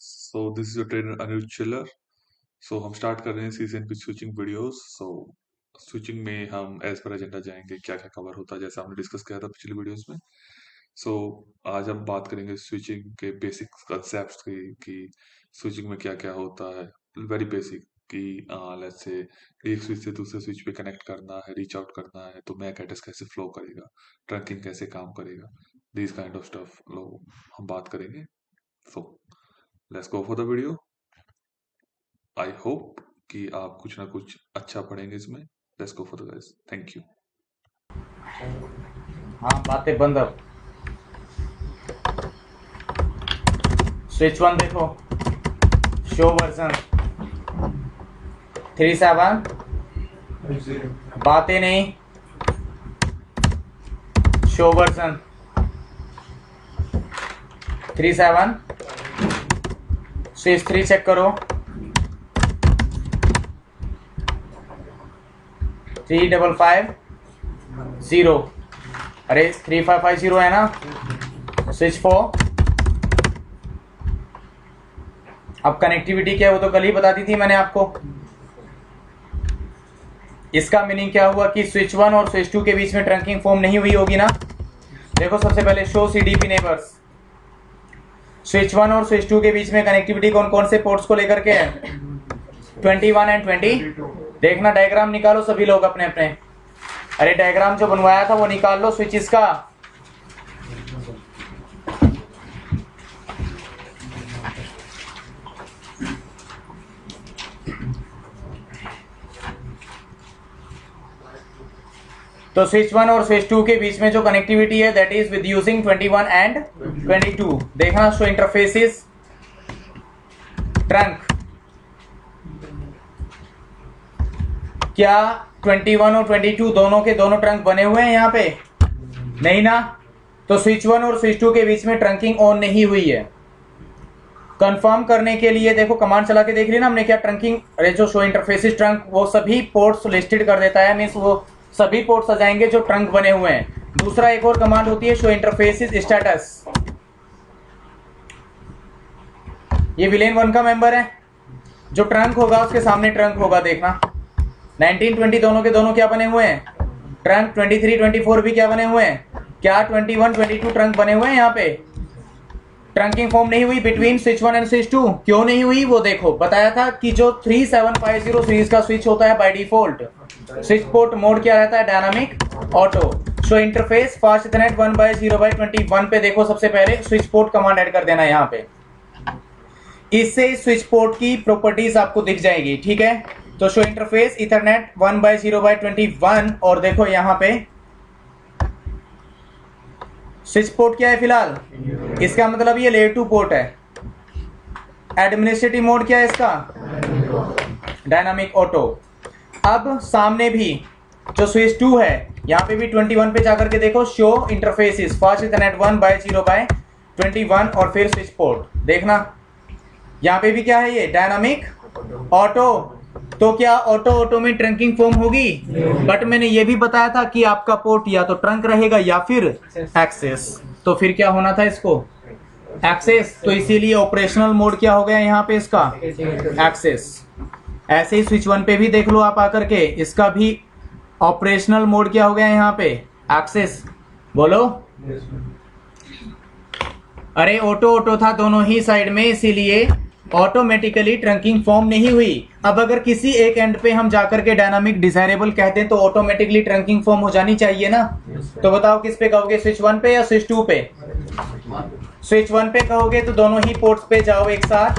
So this is your trainer Anil चिल्लर। सो हम start कर रहे हैं सीजन की स्विचिंग वीडियोस। सो स्विचिंग में हम एज पर एजेंडा जाएंगे, क्या क्या कवर होता है जैसा हमने डिस्कस किया था पिछली वीडियोस में। सो आज हम बात करेंगे स्विचिंग के बेसिक कंसेप्ट की कि स्विचिंग में क्या क्या होता है। वेरी बेसिक कि लेट्स से एक स्विच से दूसरे स्विच पे कनेक्ट करना है, रीच आउट करना है तो मैक एड्रेस कैसे फ्लो करेगा, ट्रंकिंग कैसे काम करेगा, दिस काइंड ऑफ स्टफ लोग हम बात करेंगे। So let's go for the video. I hope कि आप कुछ ना कुछ अच्छा पढ़ेंगे इसमें। Let's go for the guys, thank you. हाँ, बातें बंद अब। स्विच 1 देखो, शो वर्जन 3.7, बातें नहीं, शो वर्जन 3.7। स्विच 3 चेक करो, 35550। अरे 3550 है ना। स्विच 4। अब कनेक्टिविटी क्या है वो तो कल ही बता दी थी मैंने आपको। इसका मीनिंग क्या हुआ कि स्विच 1 और स्विच 2 के बीच में ट्रंकिंग फॉर्म नहीं हुई होगी ना। देखो सबसे पहले शो सीडीपी नेबर्स। स्विच 1 और स्विच 2 के बीच में कनेक्टिविटी कौन कौन से पोर्ट्स को लेकर के है? 21 एंड 20। देखना डायग्राम निकालो सभी लोग अपने अपने। अरे डायग्राम जो बनवाया था वो निकाल लो स्विचेस का। तो स्विच 1 और स्विच 2 के बीच में जो कनेक्टिविटी है that is with using 21 and 22। देखना शो इंटरफेसेस ट्रंक। क्या 21 और 22 दोनों के दोनों ट्रंक बने हुए हैं यहाँ पे? नहीं ना। तो स्विच 1 और स्विच 2 के बीच में ट्रंकिंग ऑन नहीं हुई है। कंफर्म करने के लिए देखो कमांड चला के देख लिया ना हमने, क्या ट्रंकिंग, अरे जो शो इंटरफेसेस ट्रंक वो सभी पोर्ट्स लिस्टेड कर देता है, मींस वो सभी पोर्ट्स आ जाएंगे जो ट्रंक बने हुए हैं। दूसरा एक और कमांड होती है शो इंटरफेसेस स्टेटस। ये विलेन 1 का मेंबर है, जो ट्रंक होगा उसके सामने ट्रंक होगा। देखना 1920 दोनों के दोनों क्या बने हुए हैं? ट्रंक। 23 24 भी क्या बने हुए हैं? क्या 21 22 ट्रंक बने हुए हैं यहाँ पे। ट्रंकिंग फॉर्म नहीं हुई बिटवीन स्विच 1 एंड स्विच 2। क्यों नहीं हुई वो देखो, बताया था कि जो 3750 सीरीज का स्विच होता है by default switch port mode क्या रहता है? Dynamic auto. Show interface fast ethernet 1/0/21 पे देखो सबसे पहले स्विच पोर्ट कमांड ऐड कर देना यहाँ पे। इससे स्विच पोर्ट की प्रॉपर्टीज आपको दिख जाएगी, ठीक है। तो शो इंटरफेस इथरनेट 1/0/21 और देखो यहाँ पे स्विच पोर्ट क्या है फिलहाल, इसका मतलब ये लेयर 2 पोर्ट है। एडमिनिस्ट्रेटिव मोड क्या है इसका? Dynamic auto. अब सामने भी जो स्विच 2 है यहाँ पे भी 21 पे जाकर के देखो शो इंटरफेसेस फास्ट इथरनेट 1/0/21 और फिर स्विच पोर्ट। देखना यहाँ पे भी क्या है, ये डायनामिक ऑटो। तो क्या ऑटो में ट्रंकिंग फॉर्म होगी? बट मैंने ये भी बताया था कि आपका पोर्ट या तो ट्रंक रहेगा या फिर एक्सेस। तो फिर क्या होना था इसको? एक्सेस। तो इसीलिए ऑपरेशनल मोड क्या हो गया यहाँ पे इसका? एक्सेस। ऐसे ही स्विच 1 पे भी देख लो आप आकर के, इसका भी ऑपरेशनल मोड क्या हो गया यहाँ पे? एक्सेस। बोलो। अरे ऑटो था दोनों ही साइड में, इसीलिए ऑटोमेटिकली ट्रंकिंग फॉर्म नहीं हुई। अब अगर किसी एक एंड पे हम जाकर के डायनामिक डिजायरेबल कहते हैं तो ऑटोमेटिकली ट्रंकिंग फॉर्म हो जानी चाहिए ना। तो बताओ किस पे कहोगे, स्विच 1 पे या स्विच 2 पे? स्विच 1 पे कहोगे तो दोनों ही पोर्ट्स पे जाओ एक साथ।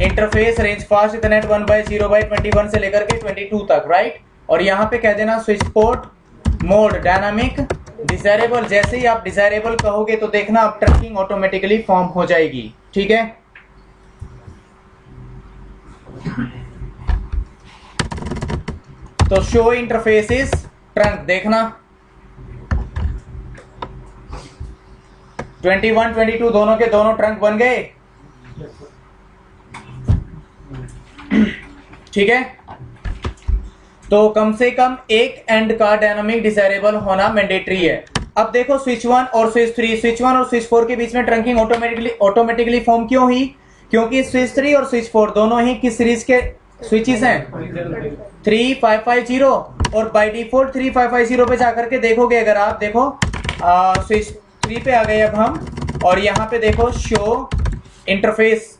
इंटरफेस रेंज फास्ट इथरनेट 1/0/21 से लेकर के 22 तक, राइट। और यहाँ पे कह देना switch port mode dynamic desirable. जैसे ही आप डिजायरेबल कहोगे तो देखना अब ट्रंकिंग ऑटोमेटिकली फॉर्म हो जाएगी, ठीक है। तो शो इंटरफेसेस ट्रंक देखना 21 22 दोनों के दोनों ट्रंक बन गए, ठीक है। तो कम से कम एक एंड का डायनामिक डिजायरेबल होना मैंडेटरी है। अब देखो स्विच 1 और स्विच 3, स्विच 1 और स्विच 4 के बीच में ट्रंकिंग ऑटोमेटिकली फॉर्म क्यों हुई? क्योंकि स्विच 3 और स्विच 4 दोनों ही किस सीरीज के स्विचेस हैं, 3550, और बाय डिफॉल्ट 3550 पे जाकर के देखोगे, अगर आप देखो स्विच 3 पे आ गए अब हम, और यहाँ पे देखो show interface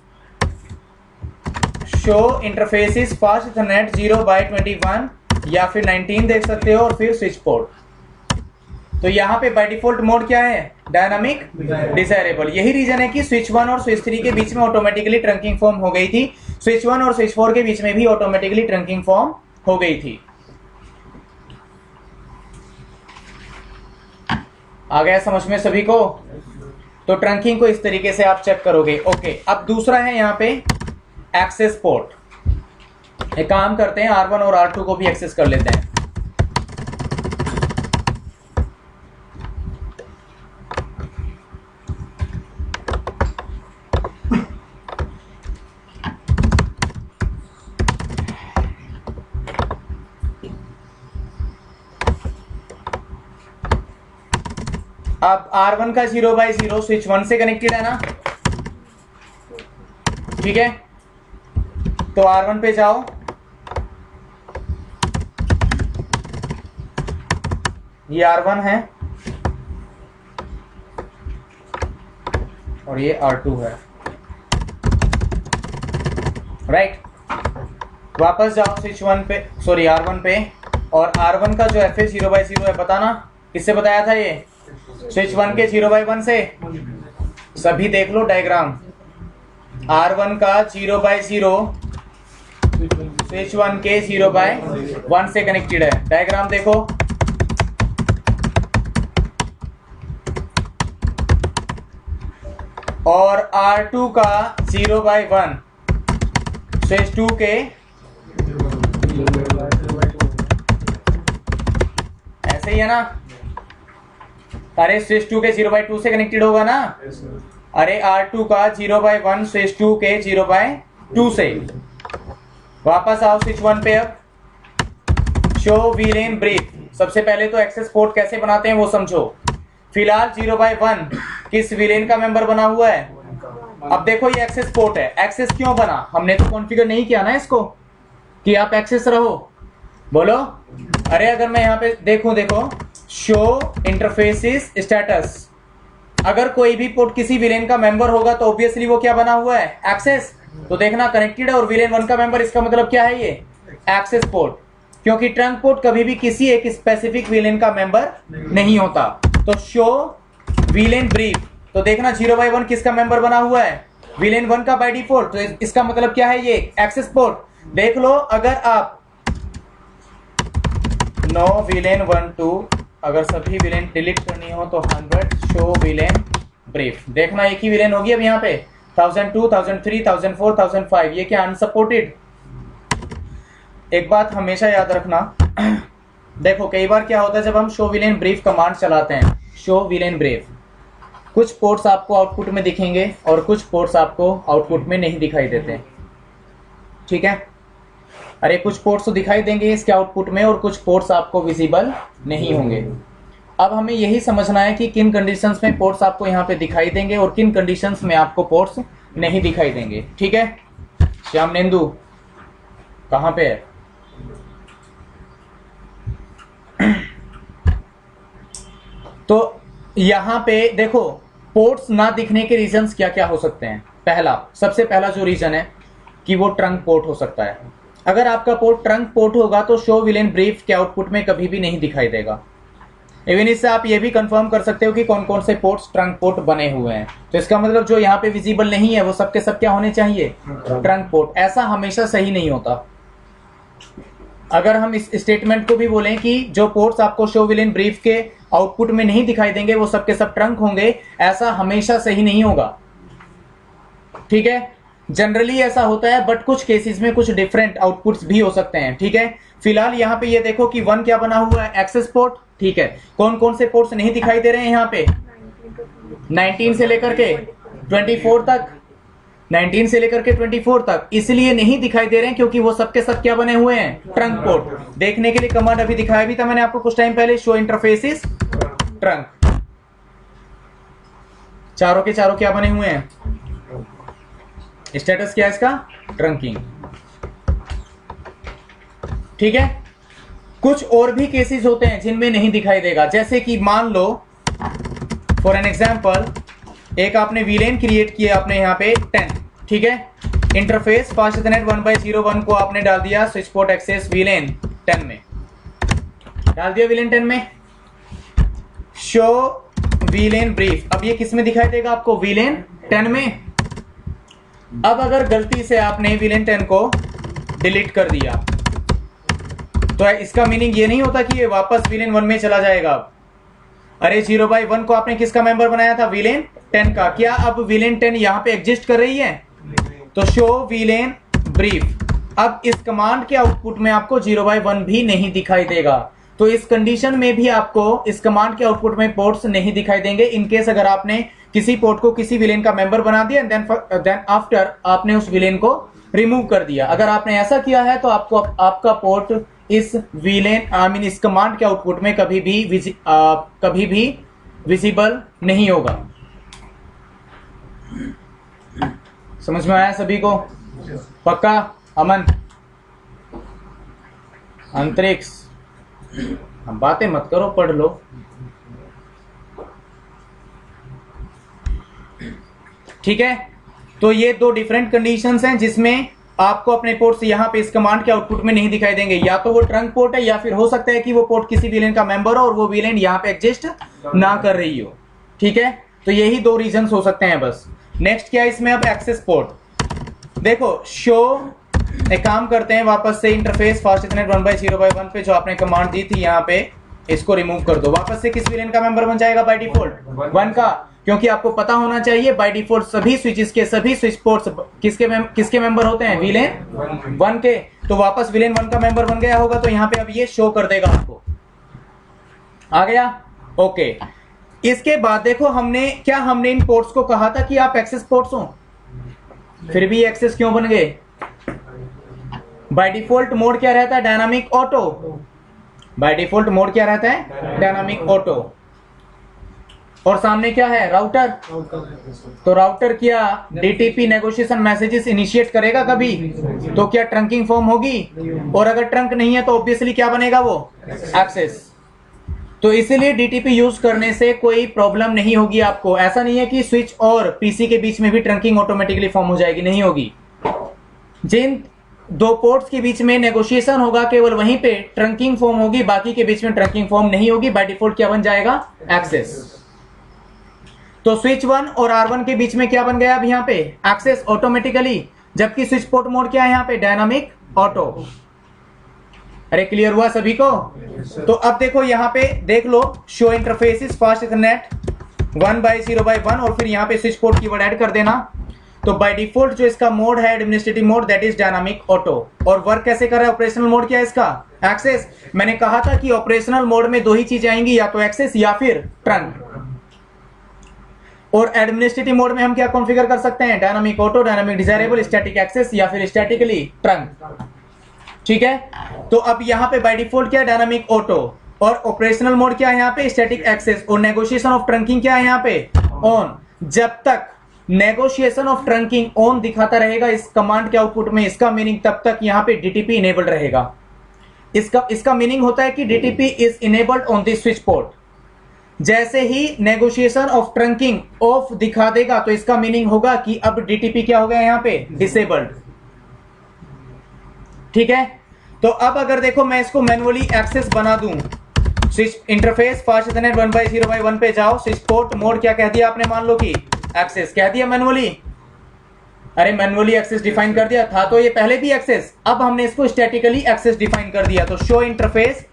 is fast Ethernet 0/21 या फिर 19 देख सकते हो, और फिर स्विच पोर्ट। तो यहाँ पे बाय डिफॉल्ट मोड क्या है, डायनामिक डिजायरेबल। यही रीजन है कि स्विच 1 और स्विच 3 के बीच में ऑटोमेटिकली ट्रंकिंग फॉर्म हो गई थी, स्विच 1 और स्विच 4 के बीच में भी ऑटोमेटिकली ट्रंकिंग फॉर्म हो गई थी। आ गया समझ में सभी को? तो ट्रंकिंग को इस तरीके से आप चेक करोगे। ओके, अब दूसरा है यहाँ पे एक्सेस पोर्ट। एक काम करते हैं, R1 और R2 को भी एक्सेस कर लेते हैं। अब R1 का 0/0 स्विच 1 से कनेक्टेड है ना, ठीक है। तो R1 पे जाओ, ये R1 है और ये R2 है, राइट। वापस जाओ स्विच 1 पे, सॉरी R1 पे, और R1 का जो FA 0/0 है, बताना किससे बताया था ये, स्विच 1 के 0/1 से। सभी देख लो डायग्राम, R1 का 0/0 स्विच 1 के 0/1 से कनेक्टेड है। डायग्राम देखो, और R2 का 0/1 स्विच 2 के, ऐसे ही है ना। अरे स्विच 2 के 0/2 से कनेक्टेड होगा ना। अरे R2 का 0/1 स्विच 2 के 0/2 से। वापस आओ स्विच 1 पे। अब शो वीलेन ब्रीफ। सबसे पहले तो एक्सेस पोर्ट कैसे बनाते हैं वो समझो। फिलहाल 0/1 किस वीलेन का मेंबर बना हुआ है। अब देखो ये एक्सेस पोर्ट है। एक्सेस क्यों बना, हमने तो कॉन्फ़िगर नहीं किया ना इसको कि आप एक्सेस रहो। बोलो। अरे अगर मैं यहाँ पे देखो शो इंटरफेसिस स्टेटस, अगर कोई भी पोर्ट किसी विलेन का मेंबर होगा तो ऑब्वियसली वो क्या बना हुआ है, एक्सेस। तो देखना कनेक्टेड है और विलेन 1 का मेंबर, इसका मतलब क्या है, ये एक्सेस पोर्ट। क्योंकि ट्रंक पोर्ट कभी भी किसी एक स्पेसिफिक विलेन का मेंबर नहीं होता। तो शो विलेन ब्रीफ, तो देखना 0/1 किसका मेंबर बना हुआ है, विलेन 1 का बाय डिफॉल्ट। तो इसका मतलब क्या है, ये एक्सेस पोर्ट। देख लो, अगर आप नो विलेन 1 2, अगर सभी विलेन डिलीट करनी हो तो 100 शो विलेन ब्रीफ। देखना एक ही विलेन होगी अब यहाँ पे 1002, 1003, 1004, 1005, ये क्या अनसपोर्टेड। एक बात हमेशा याद रखना देखो कई बार क्या होता है जब हम शो विलेन ब्रीफ कमांड चलाते हैं, शो विलेन ब्रीफ, कुछ पोर्ट्स आपको आउटपुट में दिखेंगे और कुछ पोर्ट्स आपको आउटपुट में नहीं दिखाई देते, ठीक है। अरे कुछ पोर्ट्स तो दिखाई देंगे इसके आउटपुट में और कुछ पोर्ट्स आपको विजिबल नहीं होंगे। अब हमें यही समझना है कि किन कंडीशंस में पोर्ट्स आपको यहाँ पे दिखाई देंगे और किन कंडीशंस में आपको पोर्ट्स नहीं दिखाई देंगे, ठीक है। श्याम नेंदू कहाँ पे है? तो यहाँ पे देखो पोर्ट्स ना दिखने के रीजंस क्या क्या हो सकते हैं। सबसे पहला जो रीजन है कि वो ट्रंक पोर्ट हो सकता है। अगर आपका पोर्ट ट्रंक पोर्ट होगा तो शो विलेन ब्रीफ के आउटपुट में कभी भी नहीं दिखाई देगा। इवन इससे आप ये भी कंफर्म कर सकते हो कि कौन कौन से पोर्ट्स ट्रंक पोर्ट बने हुए हैं। तो इसका मतलब जो यहाँ पे विजिबल नहीं है वो सब के सब क्या होने चाहिए, ट्रंक पोर्ट। ऐसा हमेशा सही नहीं होता। अगर हम इस स्टेटमेंट को भी बोलें कि जो पोर्ट्स आपको शो विलेन ब्रीफ के आउटपुट में नहीं दिखाई देंगे वो सब के सब ट्रंक होंगे, ऐसा हमेशा सही नहीं होगा, ठीक है। जनरली ऐसा होता है बट कुछ केसेस में कुछ डिफरेंट आउटपुट्स भी हो सकते हैं, ठीक है। फिलहाल यहाँ पे ये देखो कि 1 क्या बना हुआ है, एक्सेस पोर्ट, ठीक है। कौन कौन से पोर्ट्स नहीं दिखाई दे रहे हैं यहाँ पे, 19 से लेकर के 24 तक, 19 से लेकर के 24 तक इसलिए नहीं दिखाई दे रहे हैं क्योंकि वो सबके सब क्या बने हुए हैं, ट्रंक पोर्ट। देखने के लिए कमांड अभी दिखाया भी था मैंने आपको कुछ टाइम पहले, शो इंटरफेसिस ट्रंक। चारों के चारों क्या बने हुए हैं, स्टेटस क्या है इसका? ट्रंकिंग। ठीक है। कुछ और भी केसेस होते हैं जिनमें नहीं दिखाई देगा, जैसे कि मान लो फॉर एन एग्जांपल एक आपने वीलेन क्रिएट किया आपने यहाँ पे 10, ठीक है। इंटरफेस फास्ट इथरनेट 1/01 को आपने डाल दिया स्विच पोर्ट एक्सेस वीलेन 10 में, डाल दिया वीलेन 10 में। शो वीलेन ब्रीफ, अब ये किस में दिखाई देगा आपको? वीलेन 10 में। अब अगर गलती से आपने वीलेन 10 को डिलीट कर दिया तो इसका मीनिंग ये नहीं होता कि ये वापस वीलेन 1 में चला जाएगा। अरे 0/1 को आपने किसका मेंबर बनाया था? वीलेन 10 का। क्या अब वीलेन 10 यहां पे एग्जिस्ट कर रही है? तो शो वीलेन ब्रीफ। अब इस कमांड के आउटपुट में आपको 0/1 भी नहीं दिखाई देगा। तो इस कंडीशन में भी आपको इस कमांड के आउटपुट में पोर्ट्स नहीं दिखाई देंगे इनकेस अगर आपने किसी पोर्ट को किसी विलेन का मेंबर बना दिया देन आफ्टर आपने उस विलेन को रिमूव कर दिया। अगर आपने ऐसा किया है तो आपको आपका पोर्ट इस विलेन इस कमांड के आउटपुट में कभी भी विजिबल नहीं होगा। समझ में आया सभी को? पक्का? अमन, अंतरिक्ष, हम बातें मत करो, पढ़ लो। ठीक है। तो ये दो डिफरेंट कंडीशंस हैं जिसमें आपको अपने पोर्ट्स यहां पे इस कमांड के आउटपुट में नहीं दिखाई देंगे। या तो वो ट्रंक पोर्ट है या फिर हो सकता है कि वो पोर्ट किसी विलेन का मेंबर हो और वो विलेन यहां पे एग्जिस्ट ना कर रही हो। ठीक है। तो यही दो रीजंस हो सकते हैं बस। नेक्स्ट क्या है इसमें? अब एक्सेस पोर्ट। देखो शो एक काम करते हैं, वापस से इंटरफेस फास्ट इथरनेट 1/0/1 पे जो आपने कमांड दी थी यहां पे इसको रिमूव कर दो। वापस से किस विलेन का मेंबर बन जाएगा बाय डिफॉल्ट? 1 का। क्योंकि आपको पता होना चाहिए बाय डिफॉल्ट सभी स्विचेस के सभी स्विच पोर्ट्स किसके मेंबर होते हैं? विलेन 1 के। तो वापस विलेन 1 का मेंबर बन गया होगा तो यहां पे अब ये शो कर देगा आपको। आ गया? ओके। इसके बाद देखो हमने इन पोर्ट्स को कहा था कि आप एक्सेस पोर्ट्स हो, फिर भी एक्सेस क्यों बन गए? बाय डिफॉल्ट मोड क्या रहता है? Dynamic auto. By default mode क्या रहता है? Dynamic auto. और सामने क्या है? राउटर। तो राउटर क्या डीटीपी नेगोशिएशन मैसेजेस इनिशिएट करेगा कभी? तो क्या ट्रंकिंग फॉर्म होगी? और अगर ट्रंक नहीं है तो ऑब्वियसली क्या बनेगा? वो एक्सेस। तो इसीलिए डीटीपी यूज करने से कोई प्रॉब्लम नहीं होगी आपको। ऐसा नहीं है कि स्विच और पीसी के बीच में भी ट्रंकिंग ऑटोमेटिकली फॉर्म हो जाएगी, नहीं होगी। जिन दो पोर्ट्स के बीच में नेगोशिएशन होगा केवल वहीं पे ट्रंकिंग फॉर्म होगी, बाकी के बीच में ट्रंकिंग फॉर्म नहीं होगी। बाय डिफॉल्ट क्या बन जाएगा? एक्सेस। तो स्विच 1 और R1 के बीच में क्या बन गया अब यहाँ पे? Access automatically. जबकि स्विच पोर्ट मोड क्या है यहाँ पे? Dynamic auto. अरे क्लियर हुआ सभी को? तो अब देखो यहाँ पे देख लो, शो इंटरफेसिस फास्ट इथरनेट 1/0/1 और फिर यहाँ पे स्विच पोर्ट कीवर्ड ऐड कर देना। तो बाय डिफॉल्ट जो इसका मोड है administrative mode, that is dynamic auto. और वर्क कैसे कर रहा है? ऑपरेशनल मोड क्या है इसका? एक्सेस। मैंने कहा था कि ऑपरेशनल मोड में दो ही चीजें आएंगी, या तो एक्सेस या फिर ट्रंक। और एडमिनिस्ट्रेटिव मोड में हम क्या कॉन्फ़िगर कर सकते हैं? Dynamic auto, dynamic desirable, static access या फिर स्टैटिकली ट्रंक। ठीक है। तो अब यहाँ पे बाय डिफॉल्ट क्या है? Dynamic auto. और ऑपरेशनल मोड क्या है यहाँ पे? Static access. और नेगोशिएशन ऑफ ट्रंकिंग क्या है यहाँ पे? ऑन। जब तक नेगोशिएशन ऑफ ट्रंकिंग ऑन दिखाता रहेगा इस कमांड के आउटपुट में, इसका मीनिंग तब तक यहाँ पे डीटीपी इनेबल्ड रहेगा। इसका मीनिंग होता है कि DTP is enabled on this switch port. जैसे ही नेगोशिएशन ऑफ ट्रंकिंग ऑफ दिखा देगा तो इसका मीनिंग होगा कि अब डीटीपी क्या हो गया यहाँ पे? डिसेबल्ड। ठीक है। तो अब अगर देखो मैं इसको मैनुअली एक्सेस बना दूं, स्विच इंटरफेस फास्ट इथरनेट 1/0/1 पे जाओ, स्विच पोर्ट मोड क्या कह दिया आपने? मान लो कि एक्सेस कह दिया मैनुअली। अरे मैनुअली एक्सेस डिफाइन कर दिया था तो ये पहले भी एक्सेस, अब हमने इसको स्टैटिकली एक्सेस डिफाइन कर दिया। तो show interface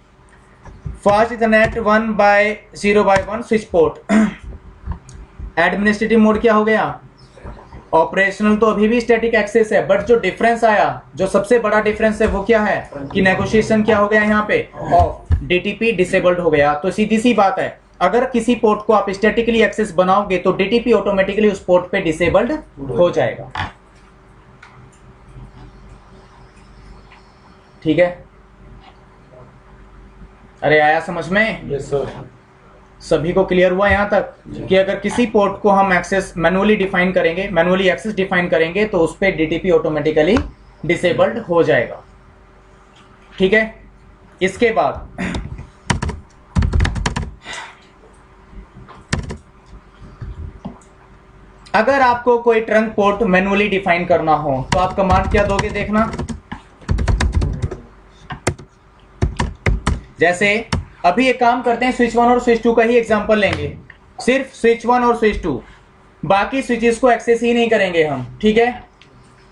fast Ethernet 1/0/1 switch port. Administrative mode क्या हो गया? ऑपरेशनल तो अभी भी स्टैटिक एक्सेस है, बट जो डिफरेंस आया, जो सबसे बड़ा डिफरेंस है वो क्या है? कि नेगोशिएशन क्या हो गया यहाँ पे? ऑफ। डीटीपी डिसेबल्ड हो गया। तो सीधी सी बात है, अगर किसी पोर्ट को आप स्टैटिकली एक्सेस बनाओगे तो डीटीपी ऑटोमेटिकली उस पोर्ट पे डिसेबल्ड हो जाएगा। ठीक है। अरे आया समझ में? Yes sir. सभी को क्लियर हुआ यहाँ तक कि अगर किसी पोर्ट को हम एक्सेस मैनुअली डिफाइन करेंगे, मैनुअली एक्सेस डिफाइन करेंगे तो उस पर डीटीपी ऑटोमेटिकली डिसेबल्ड हो जाएगा। ठीक है, इसके बाद अगर आपको कोई ट्रंक पोर्ट मैनुअली डिफाइन करना हो तो आप कमांड क्या दोगे, देखना। जैसे अभी एक काम करते हैं, स्विच 1 और स्विच 2 का ही एग्जांपल लेंगे, सिर्फ स्विच 1 और स्विच 2, बाकी स्विचेस को एक्सेस ही नहीं करेंगे हम। ठीक है,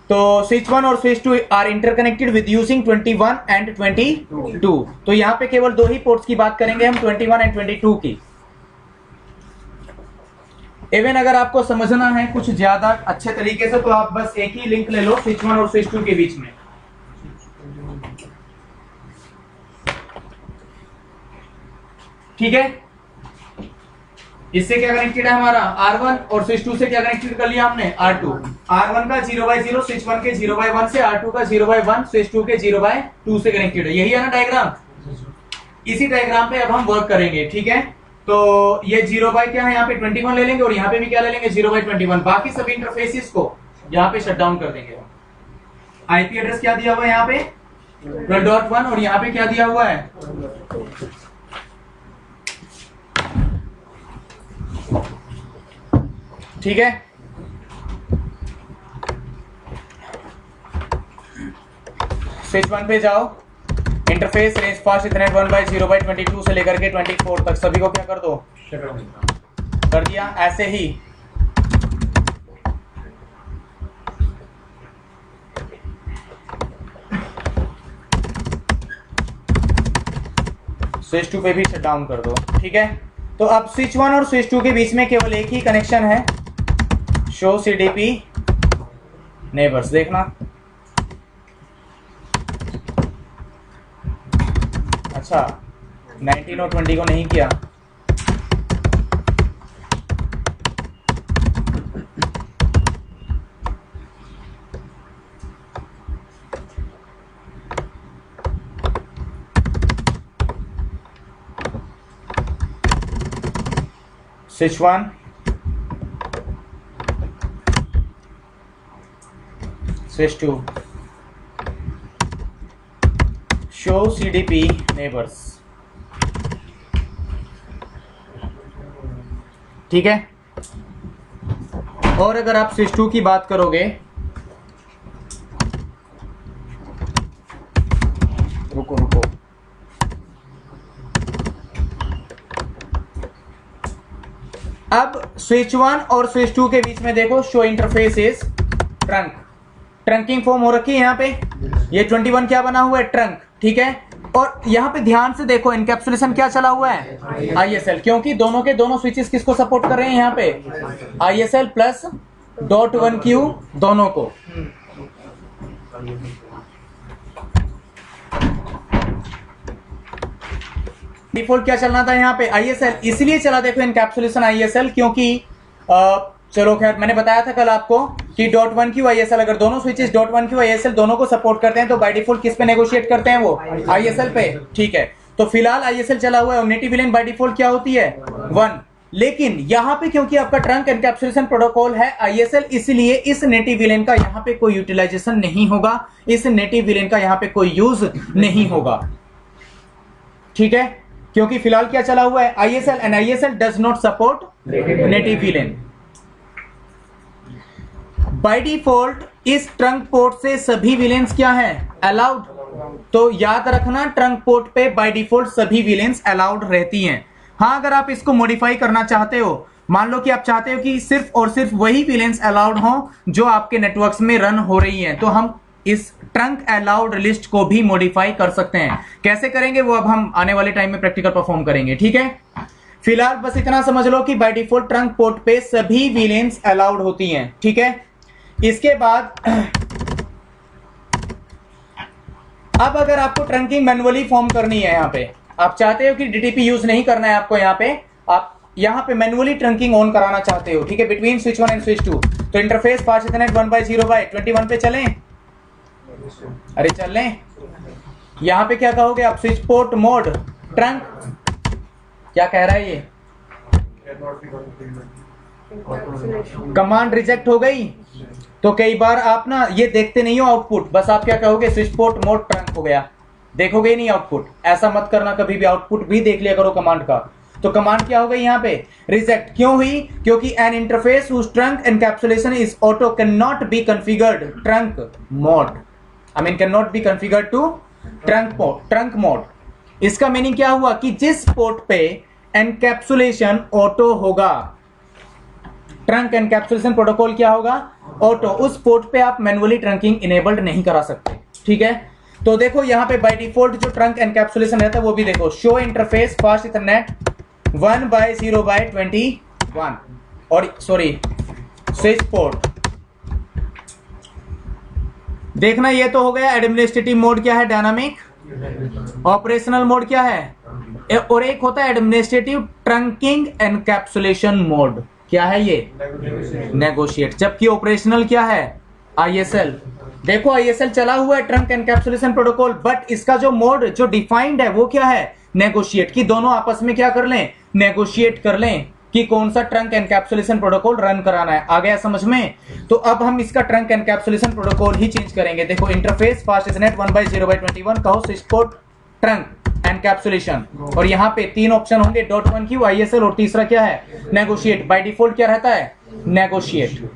तो स्विच 1 और switch 2 are interconnected with using 21 and 22। तो यहां पे केवल दो ही पोर्ट्स की बात करेंगे हम, 21 एंड 22 की। इवन अगर आपको समझना है कुछ ज्यादा अच्छे तरीके से तो आप बस एक ही लिंक ले लो स्विच 1 और स्विच 2 के बीच में। ठीक है, इससे क्या कनेक्टेड है हमारा R1 और स्विच 2 से क्या कनेक्टेड कर लिया हमने R2। R1 का 0/0 स्विच 1 के 0/1 से, R2 का 0/1 स्विच 2 के 0/2 से कनेक्टेड है। यही है ना डायग्राम। इसी डायग्राम पे अब हम वर्क करेंगे। ठीक है, तो ये 0 बाय क्या है, यहाँ पे 21 ले लेंगे और यहाँ पे भी क्या ले लेंगे, 0/21। बाकी सभी इंटरफेसिस को यहाँ पे शट डाउन कर देंगे। आईपी एड्रेस क्या दिया हुआ है यहाँ पे 12.1 और यहाँ पे क्या दिया हुआ है, ठीक है। स्विच 1 पे जाओ, इंटरफेस रेंज फास्ट इथरनेट 1/0/22 से लेकर के 24 तक सभी को क्या कर दो, कर दिया। ऐसे ही स्विच 2 पे भी शट डाउन कर दो। ठीक है, तो अब स्विच 1 और स्विच 2 के बीच में केवल एक ही कनेक्शन है, शो सीडीपी नेबर्स। देखना, अच्छा 19 और 20 को नहीं किया। Switch 1, switch 2, show CDP neighbours. ठीक है, और अगर आप स्विच 2 की बात करोगे, रुको, अब स्विच 1 और स्विच 2 के बीच में देखो, show interface is trunking form हो रखी है यहाँ पे। ये 21 क्या बना हुआ है, ट्रंक। ठीक है, और यहाँ पे ध्यान से देखो एनकैप्सुलेशन क्या चला हुआ है, ISL, क्योंकि दोनों के दोनों स्विचेस किसको सपोर्ट कर रहे हैं यहाँ पे, ISL प्लस .1Q दोनों को। डिफॉल्ट क्या चलना था यहाँ पे, ISL, इसलिए चला देखो एनकैप्सुलेशन ISL, क्योंकि चलो खैर मैंने बताया था कल आपको कि .1Q ISL, अगर दोनों स्विचेस .1Q ISL दोनों को सपोर्ट करते हैं तो बाय डिफॉल्ट किस पे नेगोशिएट करते हैं, वो ISL पे। ठीक है, तो फिलहाल ISL चला हुआ है और नेटिव विलेन बाय डिफॉल्ट क्या होती है, 1। लेकिन यहाँ पे क्योंकि आपका ट्रंक एनकैप्सुलेशन प्रोटोकॉल है ISL, इसलिए इस नेटिव विलेन का यहाँ पे कोई यूटिलाइजेशन नहीं होगा, इस नेटिव विलेन का यहाँ पे कोई यूज नहीं होगा। ठीक है, क्योंकि फिलहाल क्या चला हुआ है, ISL, and ISL does not support native villain. By default इस ट्रंक पोर्ट से सभी विलेंस क्या है, अलाउड। तो याद रखना, ट्रंक पोर्ट पे बाय डिफॉल्ट सभी विलेंस अलाउड रहती हैं। हाँ, अगर आप इसको मॉडिफाई करना चाहते हो, मान लो कि आप चाहते हो कि सिर्फ और सिर्फ वही विलेंस अलाउड हो जो आपके नेटवर्क्स में रन हो रही हैं, तो हम इस ट्रंक अलाउड लिस्ट को भी मॉडिफाई कर सकते हैं। कैसे करेंगे वो अब हम आने वाले टाइम में प्रैक्टिकल परफॉर्म करेंगे। ठीक है, फिलहाल बस इतना समझ लो कि बाय डिफॉल्ट ट्रंक पोर्ट पे सभी विलेंस अलाउड होती हैं। ठीक है, इसके बाद अब अगर आपको ट्रंकिंग मैनुअली फॉर्म करनी है, यहाँ पे आप चाहते हो कि डीटीपी यूज नहीं करना है आपको, यहाँ पे आप यहाँ पे मैनुअली ट्रंकिंग ऑन कराना चाहते हो। ठीक है, बिटवीन स्विच 1 एंड स्विच 2, तो इंटरफेस फास्ट इथरनेट 1/0/21 पे चलें, अरे चल लें। यहाँ पे क्या कहोगे आप, स्विच पोर्ट मोड ट्रंक, क्या कह रहा है ये, कमांड रिजेक्ट हो गई। तो कई बार आप ना ये देखते नहीं हो आउटपुट, बस आप क्या कहोगे स्विच पोर्ट मोड ट्रंक हो गया, देखोगे ही नहीं आउटपुट। ऐसा मत करना कभी भी, आउटपुट भी देख लिया करो कमांड का। तो कमांड क्या हो गई यहाँ पे, रिजेक्ट। क्यों हुई, क्योंकि an interface whose trunk encapsulation is auto can not be configured trunk mode, I mean can not be configured to trunk mode. इसका मीनिंग क्या हुआ कि जिस पोर्ट पे एनकैप्सुलेशन ऑटो होगा, ट्रंक एनकैप्सुलेशन प्रोटोकॉल क्या होगा, ऑटो, उस पोर्ट पे आप मैनुअली ट्रंकिंग इनेबल्ड नहीं करा सकते। ठीक है, तो देखो यहां पे बाय डिफॉल्ट जो ट्रंक एनकैप्सुलेशन रहता है वो भी देखो, शो इंटरफेस फास्ट इथरनेट 1/0/21 और सॉरी स्विच पोर्ट। देखना ये तो हो गया एडमिनिस्ट्रेटिव मोड क्या है, डायनामिक। ऑपरेशनल मोड क्या है, और एक होता है एडमिनिस्ट्रेटिव ट्रंकिंग एनकैप्सुलेशन मोड, क्या है ये, नेगोशिएट। जबकि ऑपरेशनल क्या है, आईएसएल। देखो आईएसएल चला हुआ है ट्रंक एनकैप्सुलेशन प्रोटोकॉल, बट इसका जो मोड जो डिफाइंड है वो क्या है, नेगोशिएट। कि दोनों आपस में क्या कर लें, नेगोशिएट कर लें कि कौन सा ट्रंक एनकैप्सुलेशन प्रोटोकॉल रन कराना है। आ गया समझ में। तो अब हम इसका ट्रंक एनकैप्सुलेशन प्रोटोकॉल ही चेंज करेंगे। देखो इंटरफेस फास्ट इथरनेट 1/0/21 कहो, स्विच पोर्ट ट्रंक एनकैप्सुलेशन, और यहाँ पे तीन ऑप्शन होंगे, .1Q, आईएसएल और तीसरा क्या है, नेगोशिएट। बाय डिफॉल्ट क्या रहता है, नेगोशिएट।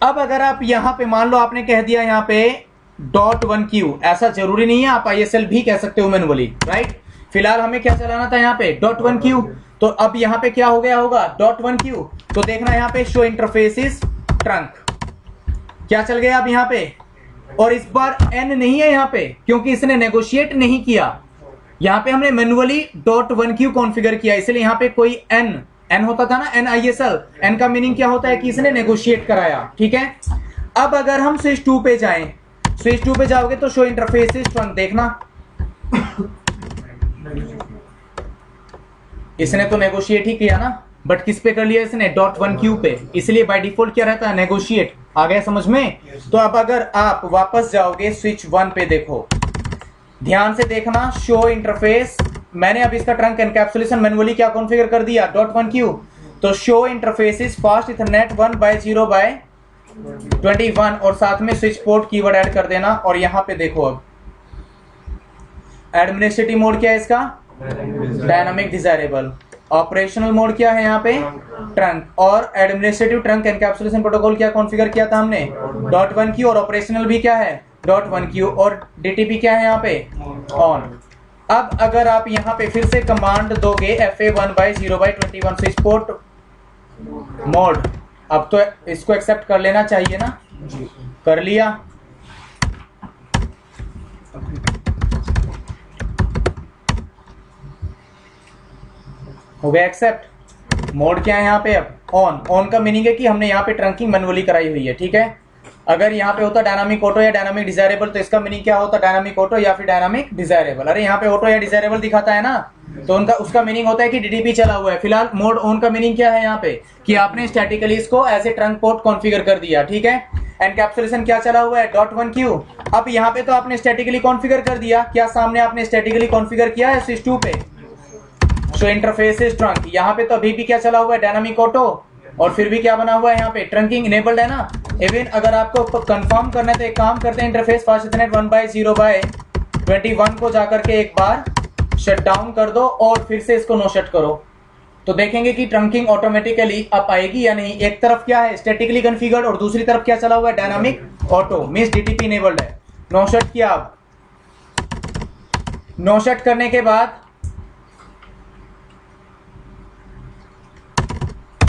अब अगर आप यहां पे मान लो आपने कह दिया यहाँ पे .1Q, ऐसा जरूरी नहीं है, आप आईएसएल भी कह सकते हो मैनुअली, राइट। फिलहाल हमें क्या चलाना था यहाँ पे, .1Q। तो अब यहाँ पे क्या हो गया होगा, .1Q। तो देखना यहाँ पे शो इंटरफेसिस ट्रंक क्या चल गया अब यहाँ पे, और इस बार n नहीं है यहाँ पे क्योंकि इसने नेगोशिएट नहीं किया। यहाँ पे हमने मैनुअली .1Q कॉन्फ़िगर किया, इसलिए यहाँ पे कोई n होता था ना, NISL। n का मीनिंग क्या होता है कि इसने नेगोशिएट कराया। ठीक है, अब अगर हम स्विच 2 पे जाएं, स्विच 2 पे जाओगे तो शो इंटरफेसिस ट्रंक देखना, इसने तो नेगोशिएट ही किया ना, बट किस पे कर लिया इसने, .1Q पे, इसलिए बाय डिफॉल्ट क्या रहता है, नेगोशिएट। आ गया समझ में। तो अब अगर आप वापस जाओगे स्विच 1 पे, देखो ध्यान से देखना, शो इंटरफेस, मैंने अब इसका ट्रंक एनकैप्सुलेशन मैनुअली क्या कॉन्फ़िगर कर दिया, .1Q। तो शो इंटरफेसिस फास्ट इथरनेट 1/0/21 और साथ में स्विच पोर्ट कीवर्ड ऐड कर देना। और यहां पे देखो अब एडमिनिस्ट्रेटिव मोड क्या है इसका, डायनामिक डिजायरेबल। ऑपरेशनल मोड क्या है यहाँ पे, ट्रंक। और एडमिनिस्ट्रेटिव ट्रंक एनकैप्सुलेशन प्रोटोकॉल क्या कॉन्फ़िगर किया था हमने, .1Q, और ऑपरेशनल भी क्या है, .1Q, और DTP क्या है यहाँ पे, ऑन। अब अगर आप यहाँ पे फिर से कमांड दोगे FA 1/0/21 स्विच पोर्ट मोड, अब तो इसको एक्सेप्ट कर लेना चाहिए ना, कर लिया। हो गया एक्सेप्ट। मोड क्या है यहाँ पे, अब ऑन। ऑन का मीनिंग है कि हमने यहाँ पे ट्रंकिंग मैनुअली कराई हुई है। ठीक है, अगर यहाँ पे होता डायनामिक ऑटो या डायनामिक डिजायरेबल तो इसका मीनिंग क्या होता, डायनामिक ऑटो या फिर डायनामिक डिजायरेबल। अरे यहाँ पे ऑटो या डिजायरेबल दिखाता है ना, तो उनका उसका मीनिंग होता है कि DTP चला हुआ है। फिलहाल मोड ऑन का मीनिंग क्या है यहाँ पे, कि आपने स्टैटिकली इसको as a trunk port configure कर दिया। ठीक है, एनकैप्सुलेशन क्या चला हुआ है, .1Q। अब यहाँ पे तो आपने स्टैटिकली कॉन्फ़िगर कर दिया, क्या सामने आपने स्टैटिकली कॉन्फ़िगर किया है स्विच 2 पे, सो इंटरफेसिस ट्रंक। यहाँ पे तो अभी भी क्या चला हुआ है, डायनामिक ऑटो, और फिर भी क्या बना हुआ है यहाँ पे, ट्रंकिंग इनेबल्ड है ना। इवन अगर आपको कंफर्म करना है तो एक काम करते हैं, इंटरफेस फास्ट इथरनेट 1/0/21 को जाकर के एक बार शट डाउन कर दो और फिर से इसको नो शट करो, तो देखेंगे कि ट्रंकिंग ऑटोमेटिकली अप आएगी या नहीं। एक तरफ क्या है, स्टैटिकली कॉन्फ़िगर्ड, और दूसरी तरफ क्या चला हुआ है, dynamic auto, means DTP enabled है। नो शट किया, अब नो शट करने के बाद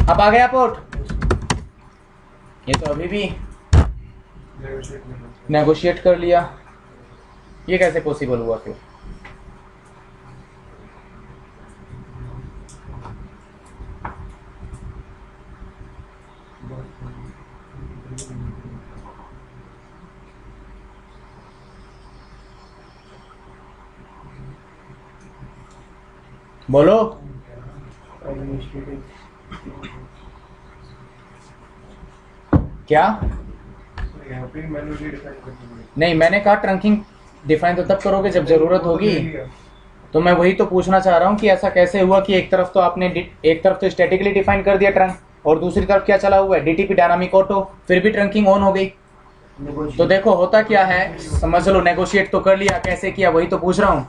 अब आ गया पोर्ट, ये तो अभी भी नेगोशिएट कर लिया। ये कैसे पॉसिबल हुआ फिर, बोलो। क्या नहीं, मैंने कहा ट्रंकिंग डिफाइन तो तब करोगे जब जरूरत होगी। तो मैं वही तो पूछना चाह रहा हूँ कि ऐसा कैसे हुआ कि एक तरफ तो स्टैटिकली डिफाइन कर दिया ट्रंक और दूसरी तरफ क्या चला हुआ है, डीटीपी डायनामिक ऑटो, फिर भी ट्रंकिंग ऑन हो गई। तो देखो होता क्या है, समझ लो, नेगोशिएट तो कर लिया, कैसे किया वही तो पूछ रहा हूँ।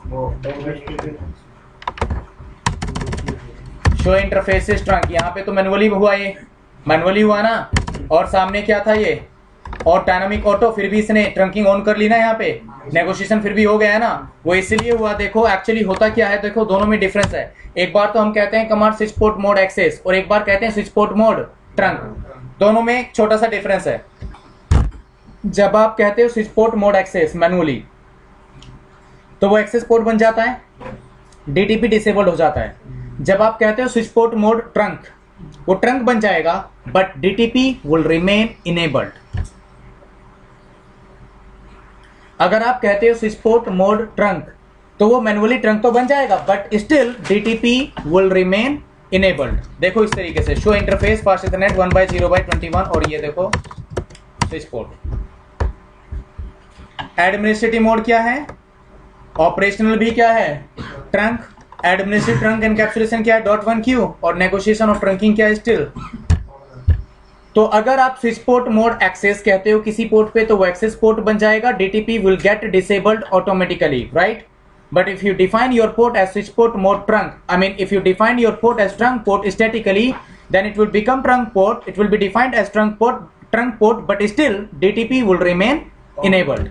शो इंटरफेसेस ट्रंक, यहाँ पे तो मैनुअली हुआ, ये मैनुअली हुआ ना, और सामने क्या था ये, और डायनामिक ऑटो, फिर भी इसने ट्रंकिंग ऑन कर ली ना, यहाँ पे नेगोशिएशन फिर भी हो गया है ना। वो इसलिए हुआ, देखो एक्चुअली होता क्या है, देखो दोनों में डिफरेंस है। एक बार तो हम कहते हैं command switch port mode access और एक बार कहते हैं स्विच पोर्ट मोड ट्रंक, दोनों में एक छोटा सा डिफरेंस है। जब आप कहते हो switch port mode access manually, तो वो एक्सेस पोर्ट बन जाता है, डीटीपी डिसेबल्ड हो जाता है। जब आप कहते हो स्विच पोर्ट मोड ट्रंक, वो ट्रंक बन जाएगा but DTP will remain enabled. अगर आप कहते हो स्विच पोर्ट मोड ट्रंक, तो वो मैनुअली ट्रंक तो बन जाएगा but still DTP will remain enabled. देखो इस तरीके से, शो इंटरफेस फास्ट इथरनेट 1/0/21, और ये देखो स्विच पोर्ट। एडमिनिस्ट्रेटिव मोड क्या है, ऑपरेशनल भी क्या है, ट्रंक। एडमिनिस्ट्रेटिव ट्रंक एनकैप्सुलेशन क्या है, .1Q, और नेगोशिएशन और ट्रंकिंग क्या है, स्टिल। तो अगर आप स्विच पोर्ट मोड एक्सेस कहते हो किसी पोर्ट पे, तो वो एक्सेस पोर्ट बन जाएगा, DTP will get disabled automatically, right. But if you define your port as switch port mode trunk, I mean if you define your port as trunk port statically, then it will become trunk port, it will be defined as trunk port, but still DTP will remain enabled।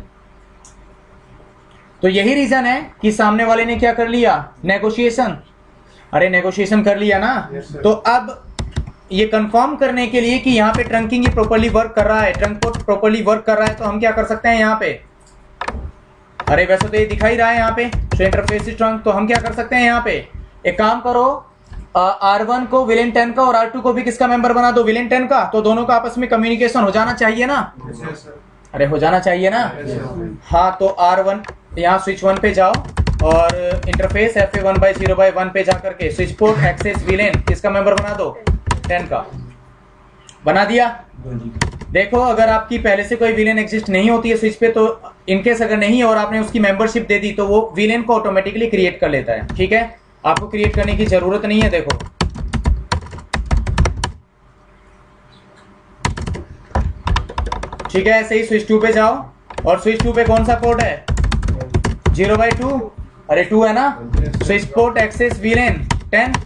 तो यही reason है कि सामने वाले ने क्या कर लिया, नेगोशिएशन। अरे नेगोशिएशन कर लिया ना, तो अब ये कंफर्म करने के लिए कि यहाँ पे ट्रंकिंग ये प्रॉपर्ली वर्क कर रहा है, ट्रंक पोर्ट प्रॉपर्ली वर्क कर रहा है, तो हम क्या कर सकते हैं यहाँ पे, अरे वैसे तो ये दिखाई रहा है यहाँ पे शो इंटरफेस ट्रंक, तो हम क्या कर सकते हैं यहाँ पे, एक काम करो, R1 को विलेन 10 का और R2 को भी किसका मेंबर बना दो, विलेन 10 का। तो दोनों का आपस में कम्युनिकेशन हो जाना चाहिए ना, अरे हो जाना चाहिए ना। हाँ, तो R1 यहाँ स्विच 1 पे जाओ और इंटरफेस FA 1/0/1 पे जाकर के स्विच पोर्ट एक्सेस विलेन किसका मेंबर बना दो, 10 का। बना दिया। देखो अगर आपकी पहले से कोई विलेन एग्जिस्ट नहीं होती है स्विच पे, तो इनकेस अगर नहीं है और आपने उसकी मेंबरशिप दे दी, तो वो विलेन को ऑटोमेटिकली क्रिएट कर लेता है, ठीक है, आपको क्रिएट करने की जरूरत नहीं है। देखो ठीक है, ऐसे ही स्विच 2 पे जाओ और स्विच 2 पे कौन सा पोर्ट है, 0/2, अरे 2 है ना, स्विच पोर्ट एक्सेस विलेन 10,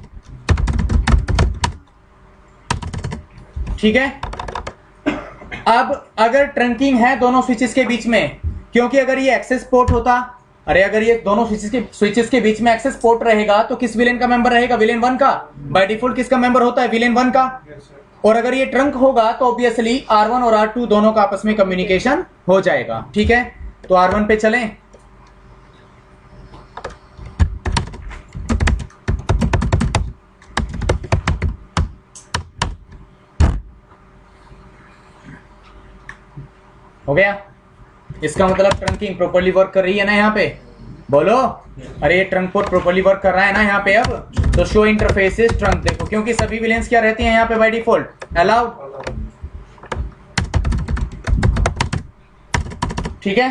ठीक है। अब अगर ट्रंकिंग है दोनों स्विचेस के बीच में, क्योंकि अगर ये एक्सेस पोर्ट होता, अरे अगर ये दोनों स्विचेस के बीच में एक्सेस पोर्ट रहेगा, तो किस विलेन का मेंबर रहेगा, विलेन 1 का। बाय डिफॉल्ट किसका मेंबर होता है, विलेन 1 का। और अगर ये ट्रंक होगा तो ऑब्वियसली R1 और R2 दोनों का आपस में कम्युनिकेशन हो जाएगा, ठीक है। तो R1 पे चलें, हो गया। इसका मतलब ट्रंकिंग प्रॉपर्ली वर्क कर रही है ना यहाँ पे, बोलो, अरे ये ट्रंक पोर्ट प्रॉपर्ली वर्क कर रहा है ना यहाँ पे। अब तो शो इंटरफेसेस ट्रंक, देखो क्योंकि सभी विलेंस क्या रहती हैं यहाँ पे बाय डिफॉल्ट, अलाउड, ठीक है।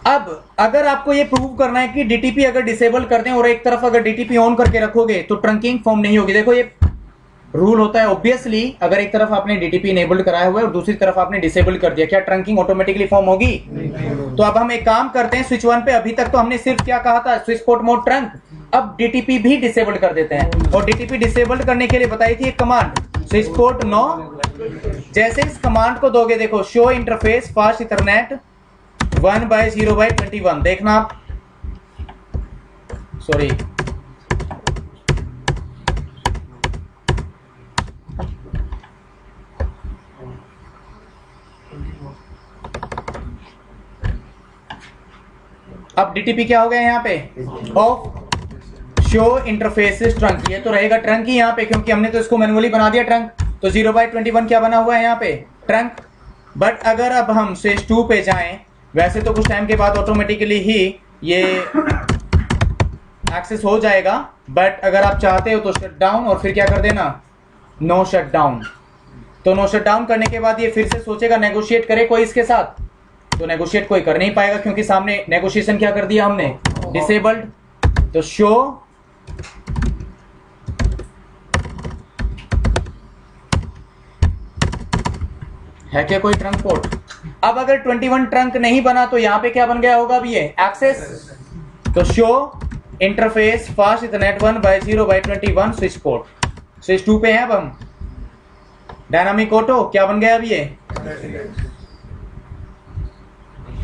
अब अगर आपको ये प्रूव करना है कि डीटीपी अगर डिसेबल कर दें और एक तरफ अगर डीटीपी ऑन करके रखोगे तो ट्रंकिंग फॉर्म नहीं होगी। देखो ये रूल होता है ऑब्वियसली, अगर एक तरफ आपने डीटीपी इनेबल्ड कराया हुआ है और दूसरी तरफ आपने डिसेबल कर दिया, क्या ट्रंकिंग ऑटोमेटिकली फॉर्म होगी? तो अब हम एक काम करते हैं, स्विच 1 पे अभी तक तो हमने सिर्फ क्या कहा था, स्विच पोर्ट मोड ट्रंक, अब डीटीपी भी डिसेबल्ड कर देते हैं। और डीटीपी डिसेबल्ड करने के लिए बताई थी एक कमांड, स्विच पोर्ट नो। जैसे इस कमांड को दोगे, देखो शो इंटरफेस फास्ट इथरनेट 1/0/21, देखना आप, सॉरी अब डीटीपी क्या हो गया यहाँ पे, ऑफ शो इंटरफेसेस ट्रंक, ये तो रहेगा ट्रंक ही यहाँ पे, क्योंकि हमने तो इसको मैनुअली बना दिया ट्रंक। तो 0/21 क्या बना हुआ है यहाँ पे, ट्रंक। बट अगर अब हम स्विच 2 पे जाएं, वैसे तो कुछ टाइम के बाद ऑटोमेटिकली ही ये एक्सेस हो जाएगा, बट अगर आप चाहते हो तो शट डाउन और फिर क्या कर देना, नो शट डाउन। तो नो शट डाउन करने के बाद ये फिर से सोचेगा नेगोशिएट करे कोई इसके साथ, तो नेगोशिएट कोई कर नहीं पाएगा, क्योंकि सामने नेगोशिएशन क्या कर दिया हमने, डिसेबल्ड। तो शो है क्या कोई ट्रंक पोर्ट? अब अगर 21 ट्रंक नहीं बना तो यहां पे क्या बन गया होगा अभी ये एक्सेस। तो show interface fast ethernet 1/0/21 switch port. Switch 2 पे हैं अब हम। डायनामिक ऑटो क्या बन गया अब ये?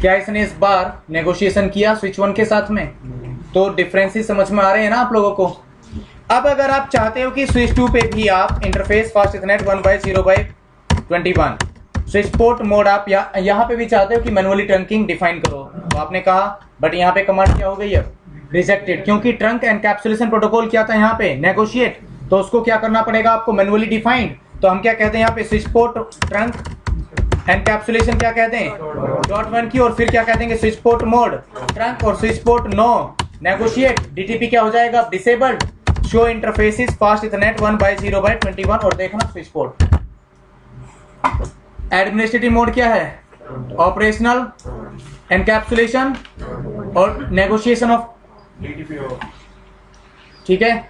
क्या इसने इस बार नेगोशिएशन किया स्विच 1 के साथ में? तो डिफरेंसेस समझ में आ रहे हैं ना आप लोगों को। अब अगर आप चाहते हो कि स्विच 2 पे भी आप interface fast ethernet 1/0/21 switch port mode आप यहाँ पे भी चाहते हो कि मैनुअली ट्रंकिंग डिफाइन करो, तो आपने कहा बट यहाँ पे कमांड क्या हो गई अब? रिजेक्टेड, क्योंकि ट्रंक एनकैप्सुलेशन प्रोटोकॉल क्या था यहाँ पे? नेगोशिएट। तो उसको क्या करना पड़ेगा आपको? Manually defined. तो हम क्या कहते हैं यहाँ पे? स्विच पोर्ट ट्रंक एनकैप्सुलेशन क्या कहते हैं? .1 की, और फिर क्या कह देंगे? स्विच पोर्ट मोड ट्रंक, और switch port no negotiate. DTP क्या हो जाएगा? Disabled. Show interfaces fast ethernet 1/0/21 और देखना स्विच पोर्ट। एडमिनिस्ट्रेटिव मोड क्या है? ऑपरेशनल, एनकैप्सुलेशन और नेगोशिएशन ऑफ। ठीक है,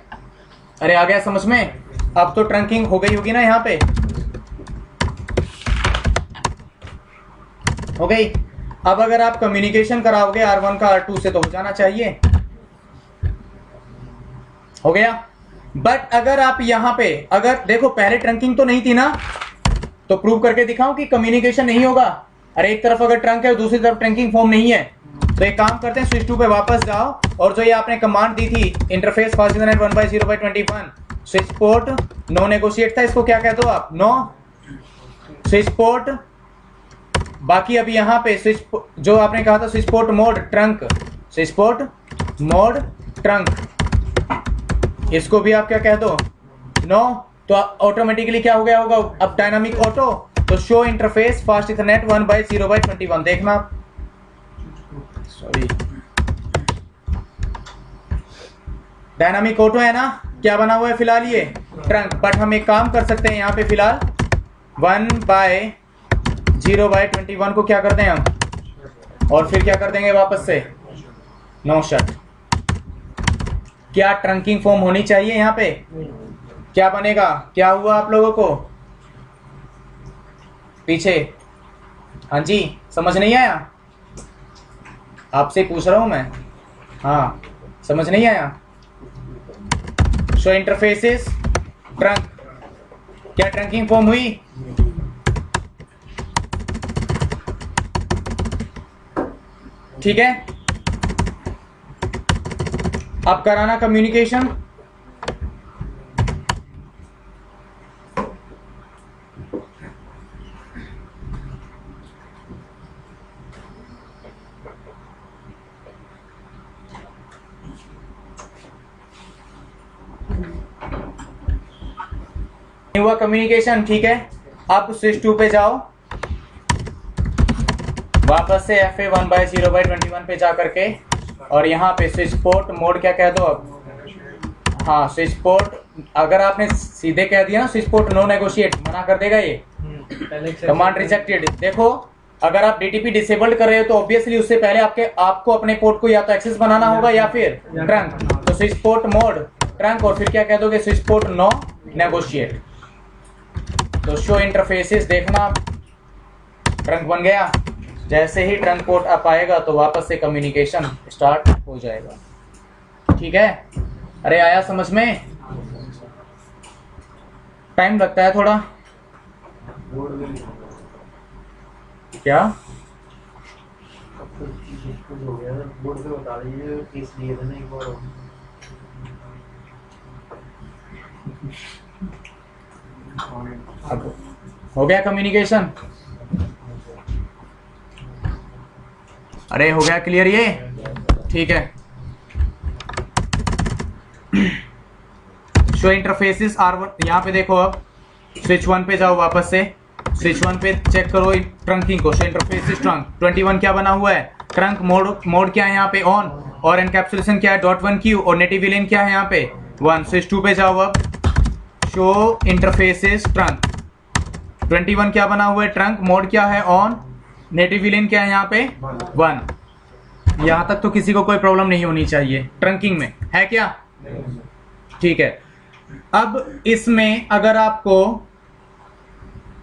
अरे आ गया समझ में? अब तो ट्रंकिंग हो गई होगी ना यहाँ पे, हो गई। अब अगर आप कम्युनिकेशन कराओगे R1 का R2 से तो हो जाना चाहिए, हो गया। बट अगर आप यहाँ पे अगर देखो पहले ट्रंकिंग तो नहीं थी ना, तो प्रूव करके दिखाऊं कि कम्युनिकेशन नहीं होगा। अरे एक तरफ अगर ट्रंक है और दूसरी तरफ ट्रंकिंग फॉर्म नहीं है, तो एक काम करते हैं स्विच 2 पे वापस जाओ और जो ये आपने कमांड दी थी interface fast ethernet 1/0/21 switch port no negotiate था, इसको क्या कहते हो आप? No switch port. बाकी अभी यहाँ पे स्विच जो आपने कहा था switch port mode trunk, switch port mode trunk, इसको भी आप क्या कह दो? नो। तो ऑटोमेटिकली क्या हो गया होगा अब? Dynamic auto. तो शो इंटरफेस फास्ट इथरनेट 1/0/21 देखना, सॉरी डायनामिक ऑटो है ना, क्या बना हुआ है फिलहाल ये? ट्रंक। बट हम एक काम कर सकते हैं यहाँ पे फिलहाल 1/0/21 को क्या करते हैं हम, और फिर क्या कर देंगे वापस से? No shut. क्या ट्रंकिंग फॉर्म होनी चाहिए यहाँ पे? क्या बनेगा? क्या हुआ आप लोगों को पीछे? हाँ जी, समझ नहीं आया? आपसे पूछ रहा हूं मैं। हाँ, समझ नहीं आया? शो इंटरफेसेस ट्रंक, क्या ट्रंकिंग फॉर्म हुई? ठीक है, अब कराना कम्युनिकेशन। हुआ कम्युनिकेशन, ठीक है। अब स्विच 2 पे जाओ, वापस से FA 1/0/21 पे जा करके, और यहाँ पे स्विच पोर्ट मोड क्या कह दो अब? हाँ, स्विच पोर्ट। अगर आपने सीधे कह दिया ना स्विच पोर्ट नो नेगोशिएट, मना कर देगा ये, कमांड रिजेक्टेड। देखो अगर आप DTP डिसेबल्ड कर रहे हो तो ऑब्वियसली उससे पहले आपको अपने पोर्ट को या तो एक्सेस बनाना होगा या फिर ट्रंक। तो स्विच पोर्ट मोड ट्रंक, और फिर क्या कह दोगे? Switch port no negotiate. तो शो इंटरफेसेस देखना, ट्रंक बन गया। जैसे ही ट्रंक पोर्ट अप आएगा तो वापस से कम्युनिकेशन स्टार्ट हो जाएगा। ठीक है, अरे आया समझ में? टाइम लगता है थोड़ा। क्या अब हो गया कम्युनिकेशन? अरे हो गया क्लियर ये? ठीक है। शो इंटरफेसेस R1, यहाँ पे देखो अब स्विच 1 पे जाओ, वापस से स्विच 1 पे चेक करो ट्रंकिंग को। शो इंटरफेसेस ट्रंक 21 क्या बना हुआ है? ट्रंक मोड क्या है यहाँ पे? ऑन। और एनकैप्सुलेशन क्या है? .1Q। और नेटिव विलेन क्या है यहाँ पे? 1। स्विच 2 पे जाओ अब, शो इंटरफेसेस ट्रंक 21 क्या बना हुआ है? ट्रंक मोड क्या है? ऑन। नेटिव विलेन क्या है यहाँ पे? 1। यहां तक तो किसी को कोई प्रॉब्लम नहीं होनी चाहिए। ट्रंकिंग में है क्या? ठीक है। अब इसमें अगर आपको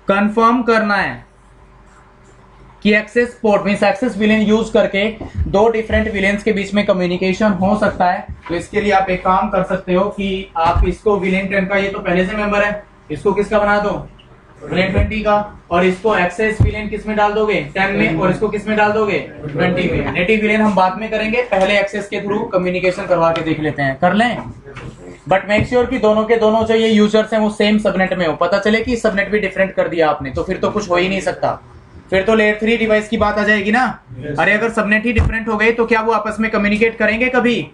कंफर्म करना है कि access port means access VLAN use करके दो डिफरेंट विलेन्स के बीच में कम्युनिकेशन हो सकता है, तो इसके लिए आप एक काम कर सकते हो कि आप इसको विलेन 10 का, ये तो पहले से मेंबर है, इसको किसका बना दो? विलेन 20 का। और इसको एक्सेस विलेन किस में डाल दोगे? 10 में। और इसको किस में डाल दोगे? 20 में। नेटिव विलेन हम बाद में करेंगे, पहले एक्सेस के थ्रू कम्युनिकेशन करवा के देख लेते हैं। कर लें, बट मेक श्योर कि दोनों के दोनों जो ये यूजर्स हैं वो सेम सबनेट में हो। पता चले कि सबनेट भी डिफरेंट कर दिया आपने, तो फिर तो कुछ हो ही नहीं सकता, फिर तो लेयर 3 डिवाइस की बात आ जाएगी ना। अरे अगर सबनेट ही डिफरेंट हो गए तो क्या वो आपस में कम्युनिकेट करेंगे कभी?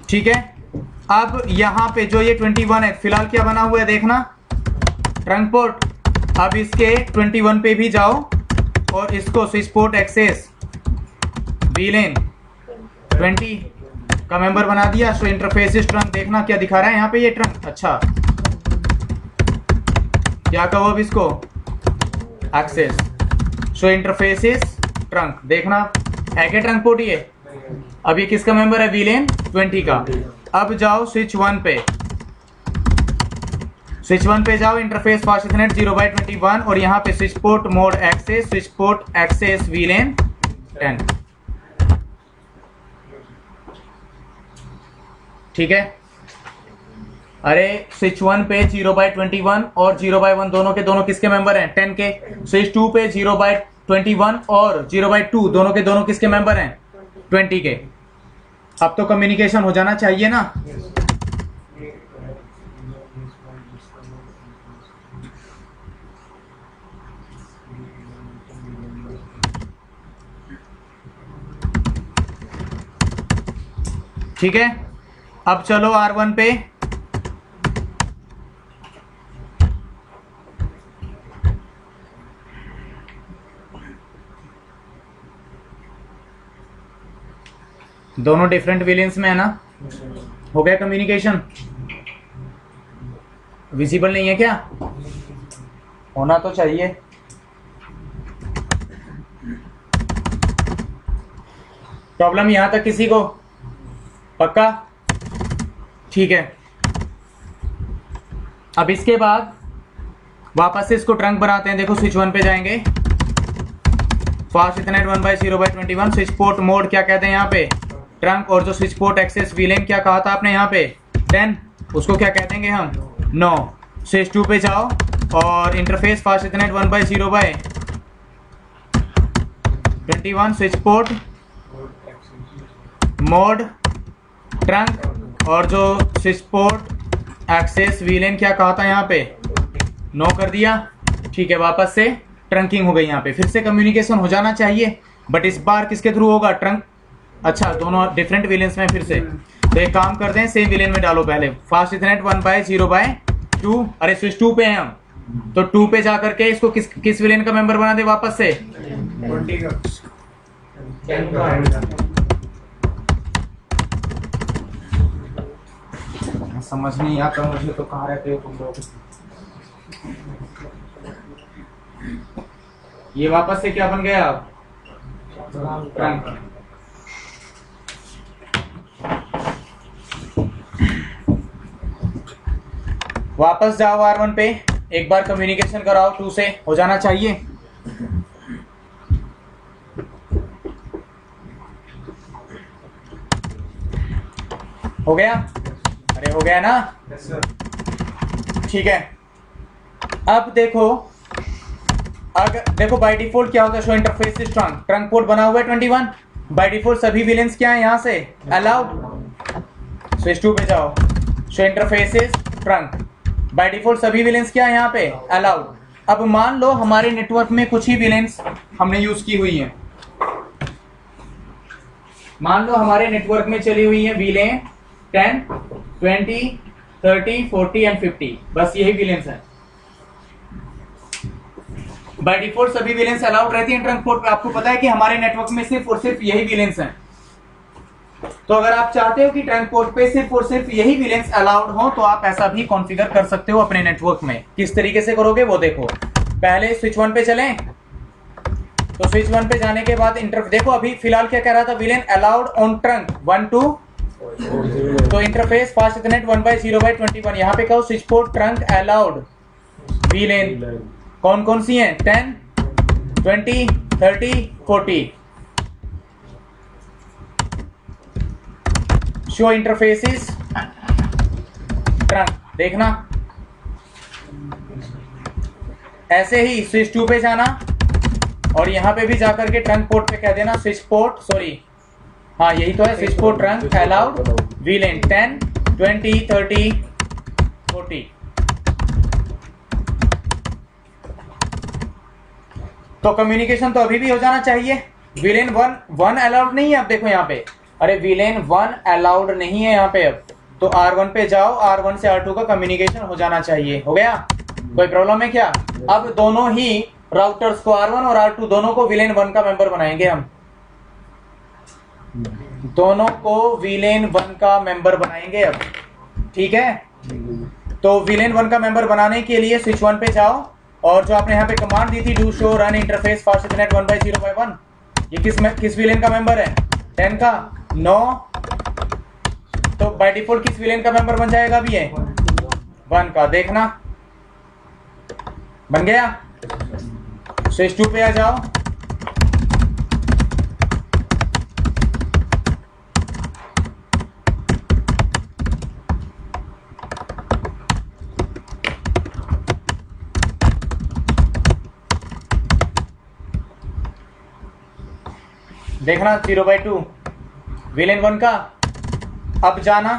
ठीक है। अब यहां पे जो ये 21 है, फिलहाल क्या बना हुआ है देखना, ट्रंक पोर्ट। अब इसके 21 पे भी जाओ और इसको स्विच पोर्ट एक्सेस वीलेन 20 का मेंबर बना दिया। सो इंटरफेसिस ट्रंक, देखना क्या दिखा रहा है यहाँ पे ये ट्रंक। अच्छा, क्या कहो अब इसको? एक्सेस। सो इंटरफेसिस ट्रंक, देखना है क्या ट्रंक पोर्ट ये? अब ये किसका मेंबर है? वीलेन 20 का। अब जाओ स्विच 1 पे, स्विच 1 पे जाओ, इंटरफेस फास्ट इथरनेट 0/21 और यहाँ पे switch port mode access, switch port access VLAN 10। ठीक है। अरे स्विच 1 पे 0/21 और 0/1 दोनों के दोनों किसके मेंबर हैं? 10 के। स्विच 2 पे 0/21 और 0/2 दोनों के दोनों किसके मेंबर हैं? 20 के। अब तो कम्युनिकेशन हो जाना चाहिए ना। ठीक है। अब चलो R1 पे, दोनों डिफरेंट विलेंस में है ना। हो गया कम्युनिकेशन? विजिबल नहीं है क्या? होना तो चाहिए। प्रॉब्लम यहां तक किसी को? पक्का? ठीक है। अब इसके बाद वापस से इसको ट्रंक बनाते हैं। देखो स्विच 1 पे जाएंगे, fast ethernet 1/0/21, switch port mode क्या कहते हैं यहाँ पे? ट्रंक। और जो स्विच पोर्ट एक्सेस वीलेन क्या कहा था आपने यहाँ पे? 10, उसको क्या कह देंगे हम? 9। स्विच 2 पे जाओ और interface fast ethernet 1/0/21, switch port mode trunk. और जो स्विच पोर्ट एक्सेस वीलेन क्या कहा था यहाँ पे? 9 कर दिया। ठीक है, वापस से ट्रंकिंग हो गई। यहाँ पे फिर से कम्युनिकेशन हो जाना चाहिए, बट इस बार किसके थ्रू होगा? ट्रंक। अच्छा, दोनों डिफरेंट विलेंस में फिर से। तो एक काम करते हैं, सेम विलेन में डालो पहले, फास्ट इथरनेट 1/0/2। अरे स्विच 2 पे हैं हम, तो 2 पे जा करके इसको किस विलेन का मेंबर बना दे वापस से? 20 का। समझ नहीं आता मुझे तो, कहाँ रहते हो तुम लोग? ये वापस से क्या बन गया अब? ट्रंक। वापस जाओ R1 पे, एक बार कम्युनिकेशन कराओ 2 से, हो जाना चाहिए। हो गया? अरे हो गया ना? ठीक है। अब देखो, अगर देखो बाय डिफॉल्ट क्या होता है? Show interface trunk, trunk port बना हुआ है 21। बाय डिफॉल्ट सभी विलेंस क्या है यहाँ से? अलाउड। स्विच 2 पे जाओ, show interface trunk, by default सभी विलेंस क्या है यहाँ पे? अलाउड। अब मान लो हमारे नेटवर्क में कुछ ही विलेंस हमने यूज की हुई है, मान लो हमारे नेटवर्क में चली हुई है विलेन 10, 20, 30, 40 एंड 50, बस यही विलेंस है। बाय डिफॉल्ट सभी वीलेंस अलाउड रहती है ट्रंक पोर्ट पे। आपको पता है कि हमारे नेटवर्क में सिर्फ और सिर्फ यही वीलेंस हैं। तो अगर आप चाहते हो कि ट्रंक पोर्ट पे सिर्फ और सिर्फ यही वीलेंस अलाउड हो तो आप ऐसा भी कॉन्फ़िगर कर सकते हो अपने नेटवर्क में। किस तरीके से करोगे वो देखो। पहले स्विच 1 पे चलें, तो स्विच 1 पे जाने के बाद देखो अभी फिलहाल क्या कह रहा था, वीलेन अलाउड ऑन ट्रंक 1 2, तो इंटरफेस फास्ट इथरनेट 1/0/21। यहाँ पे कहो switch port trunk allowed VLAN कौन कौन सी हैं, 10 20 30 40। शो इंटरफेसेस ट्रंक, देखना। ऐसे ही स्विच 2 पे जाना और यहां पे भी जाकर के ट्रंक पोर्ट पे कह देना स्विच पोर्ट, सॉरी हाँ यही तो है, switch port trunk allowed VLAN 10 20 30 40। तो कम्युनिकेशन तो अभी भी हो जाना चाहिए। वीलेन 1 अलाउड नहीं है। अब देखो यहाँ पे, अरे वीलेन 1 अलाउड नहीं है यहाँ पे। अब तो R1 पे जाओ, R1 से R2 का कम्युनिकेशन हो जाना चाहिए। हो गया? कोई प्रॉब्लम है क्या? अब दोनों ही राउटर्स को R1 और R2 दोनों को वीलेन 1 का मेंबर बनाएंगे हम। दोनों को वीलेन 1 का मेंबर बनाएंगे अब, ठीक है? तो वीलेन 1 का मेंबर बनाने के लिए स्विच 1 पे जाओ और जो आपने यहाँ पे कमांड दी थी do show run interface fast Ethernet 1/0/1, ये किस वीलेन का मेंबर है? 10 का? 9। तो बाय डिफॉल्ट किस वीलेन का मेंबर बन जाएगा अभी ये? 1 का। देखना बन गया। स्विच 2 पे आ जाओ, देखना 0/2 वीलेन 1 का। अब जाना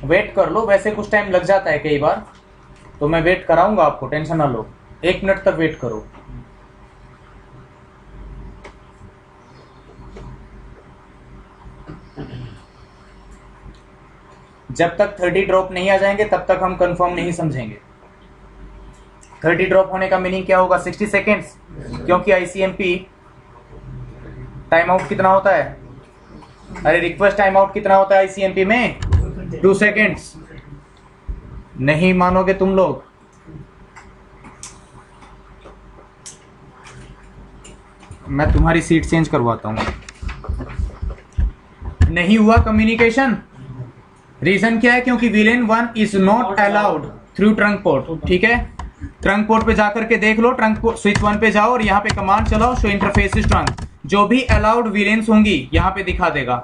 वेट कर लो, वैसे कुछ टाइम लग जाता है कई बार, तो मैं वेट कराऊंगा आपको, टेंशन ना लो। 1 मिनट तक वेट करो। जब तक 30 ड्रॉप नहीं आ जाएंगे तब तक हम कंफर्म नहीं समझेंगे। 30 ड्रॉप होने का मीनिंग क्या होगा? 60 सेकेंड्स, क्योंकि आईसीएमपी टाइम आउट कितना होता है? अरे रिक्वेस्ट टाइम आउट कितना होता है आईसीएमपी में? 2 सेकेंड्स। नहीं मानोगे तुम लोग? मैं तुम्हारी सीट चेंज करवाता हूं। नहीं हुआ कम्युनिकेशन। रीजन क्या है? क्योंकि VLAN 1 is not allowed through trunk port, ठीक है? ट्रंक पोर्ट पे जाकर के देख लो, ट्रंक स्विच 1 पे जाओ और यहाँ पे कमांड चलाओ शो इंटरफेसेस ट्रंक। जो भी अलाउड वीलेन्स होंगी यहाँ पे दिखा देगा।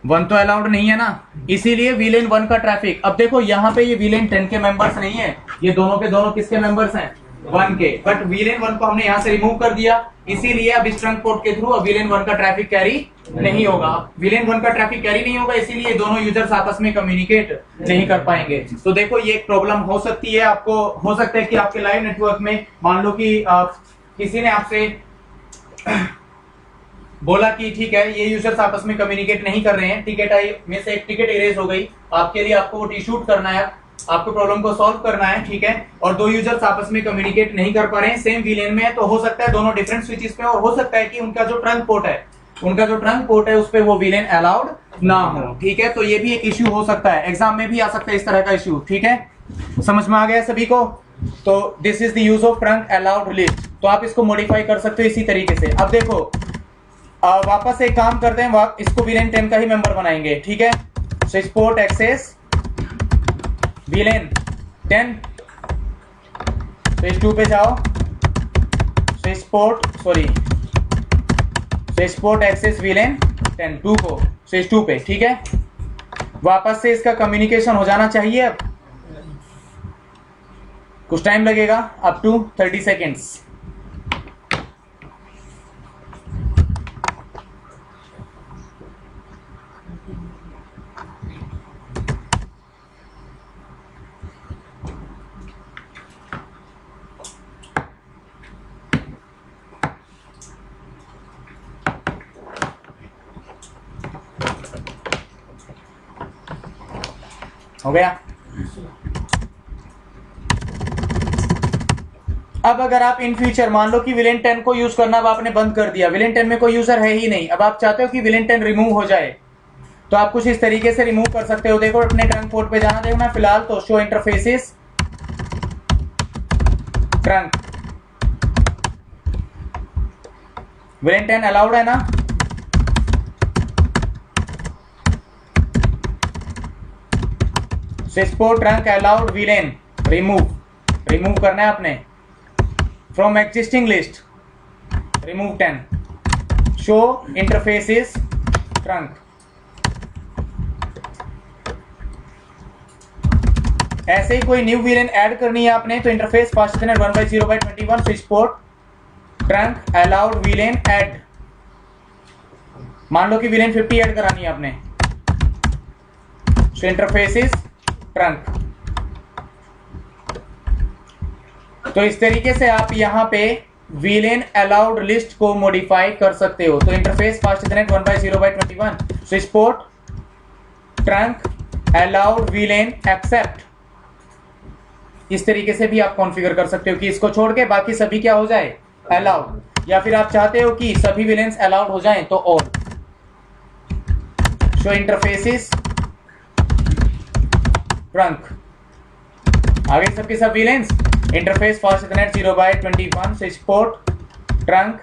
1 तो अलाउड नहीं है ना, इसीलिए वीलेन 1 का ट्रैफिक। अब देखो यहाँ पे ये वीलेन 10 के मेंबर्स नहीं है, ये दोनों के दोनों किसके मेंबर्स हैं? 1 के। बट वीलेन 1 को हमने यहाँ से रिमूव कर दिया, इसीलिए अब इस ट्रंक पोर्ट के थ्रू अब वीलेन 1 का ट्रैफिक कैरी नहीं होगा। वीलेन 1 का ट्रैफिक कैरी नहीं होगा, इसीलिए दोनों यूजर्स आपस में कम्युनिकेट नहीं कर पाएंगे। तो देखो ये एक प्रॉब्लम हो सकती है आपको। हो सकता है कि आपके लाइव नेटवर्क में मान लो कि किसी ने आपसे बोला कि ठीक है ये यूजर्स आपस में कम्युनिकेट नहीं कर रहे हैं, टिकट में से एक टिकट इरेज हो गई आपके लिए, आपको वो टी-शूट करना है, आपको प्रॉब्लम को सॉल्व करना है, ठीक है? और दो यूजर्स आपस में कम्युनिकेट नहीं कर पा रहे हैं, सेम वीलेन में है, तो हो सकता है दोनों डिफरेंट स्विचेस पे, और हो सकता है कि उनका जो ट्रंक पोर्ट है उस पे वो वीलेन अलाउड ना हो, ठीक है? तो ये भी एक इश्यू हो सकता है, एग्जाम में भी आ सकता है इस तरह का इश्यू, ठीक है? समझ में आ गया सभी को? तो this is the use of trunk allowed list. तो आप इसको मॉडिफाई कर सकते हो इसी तरीके से। अब देखो वापस एक काम करते हैं, इसको वीलेन 10 का ही मेंबर बनाएंगे, ठीक है? Switch port access VLAN 10, switch 2 पे जाओ, स्विच पोर्ट एक्सेस वीलेन 10 2 को स्विच 2 पे, ठीक है? वापस से इसका कम्युनिकेशन हो जाना चाहिए। अब कुछ टाइम लगेगा, अप टू 30 सेकेंड्स। हो गया। अब अगर आप इन फ्यूचर मान लो कि विलेन 10 को यूज करना अब आपने बंद कर दिया, विलेन 10 में कोई यूजर है ही नहीं, अब आप चाहते हो कि विलेन 10 रिमूव हो जाए, तो आप कुछ इस तरीके से रिमूव कर सकते हो। देखो अपने ट्रंक पोर्ट पे जाना, देखना फिलहाल तो show interfaces trunk, villain 10 allowed है ना, स्विचपोर्ट ट्रंक अलाउड विलेन, रिमूव करना है आपने from existing list, remove 10, show interfaces trunk. ऐसे ही कोई न्यू विलेन ऐड करनी है आपने तो interface fast ethernet 1/0/21 switch port trunk allowed villain add, मान लो कि विलेन 50 ऐड करानी है आपने, सो इंटरफेसेस ट्रंक। तो इस तरीके से आप यहां पे विलेन अलाउड लिस्ट को मॉडिफाई कर सकते हो। तो interface fast ethernet 1/0/21 switch port trunk allowed VLAN except, इस तरीके से भी आप कॉन्फ़िगर कर सकते हो कि इसको छोड़ के बाकी सभी क्या हो जाए, अलाउड, या फिर आप चाहते हो कि सभी विलेन्स अलाउड हो जाएं तो ऑल, शो इंटरफेसेस ट्रंक, आगे सबके सब villains interface fast Ethernet 0/21 switch port trunk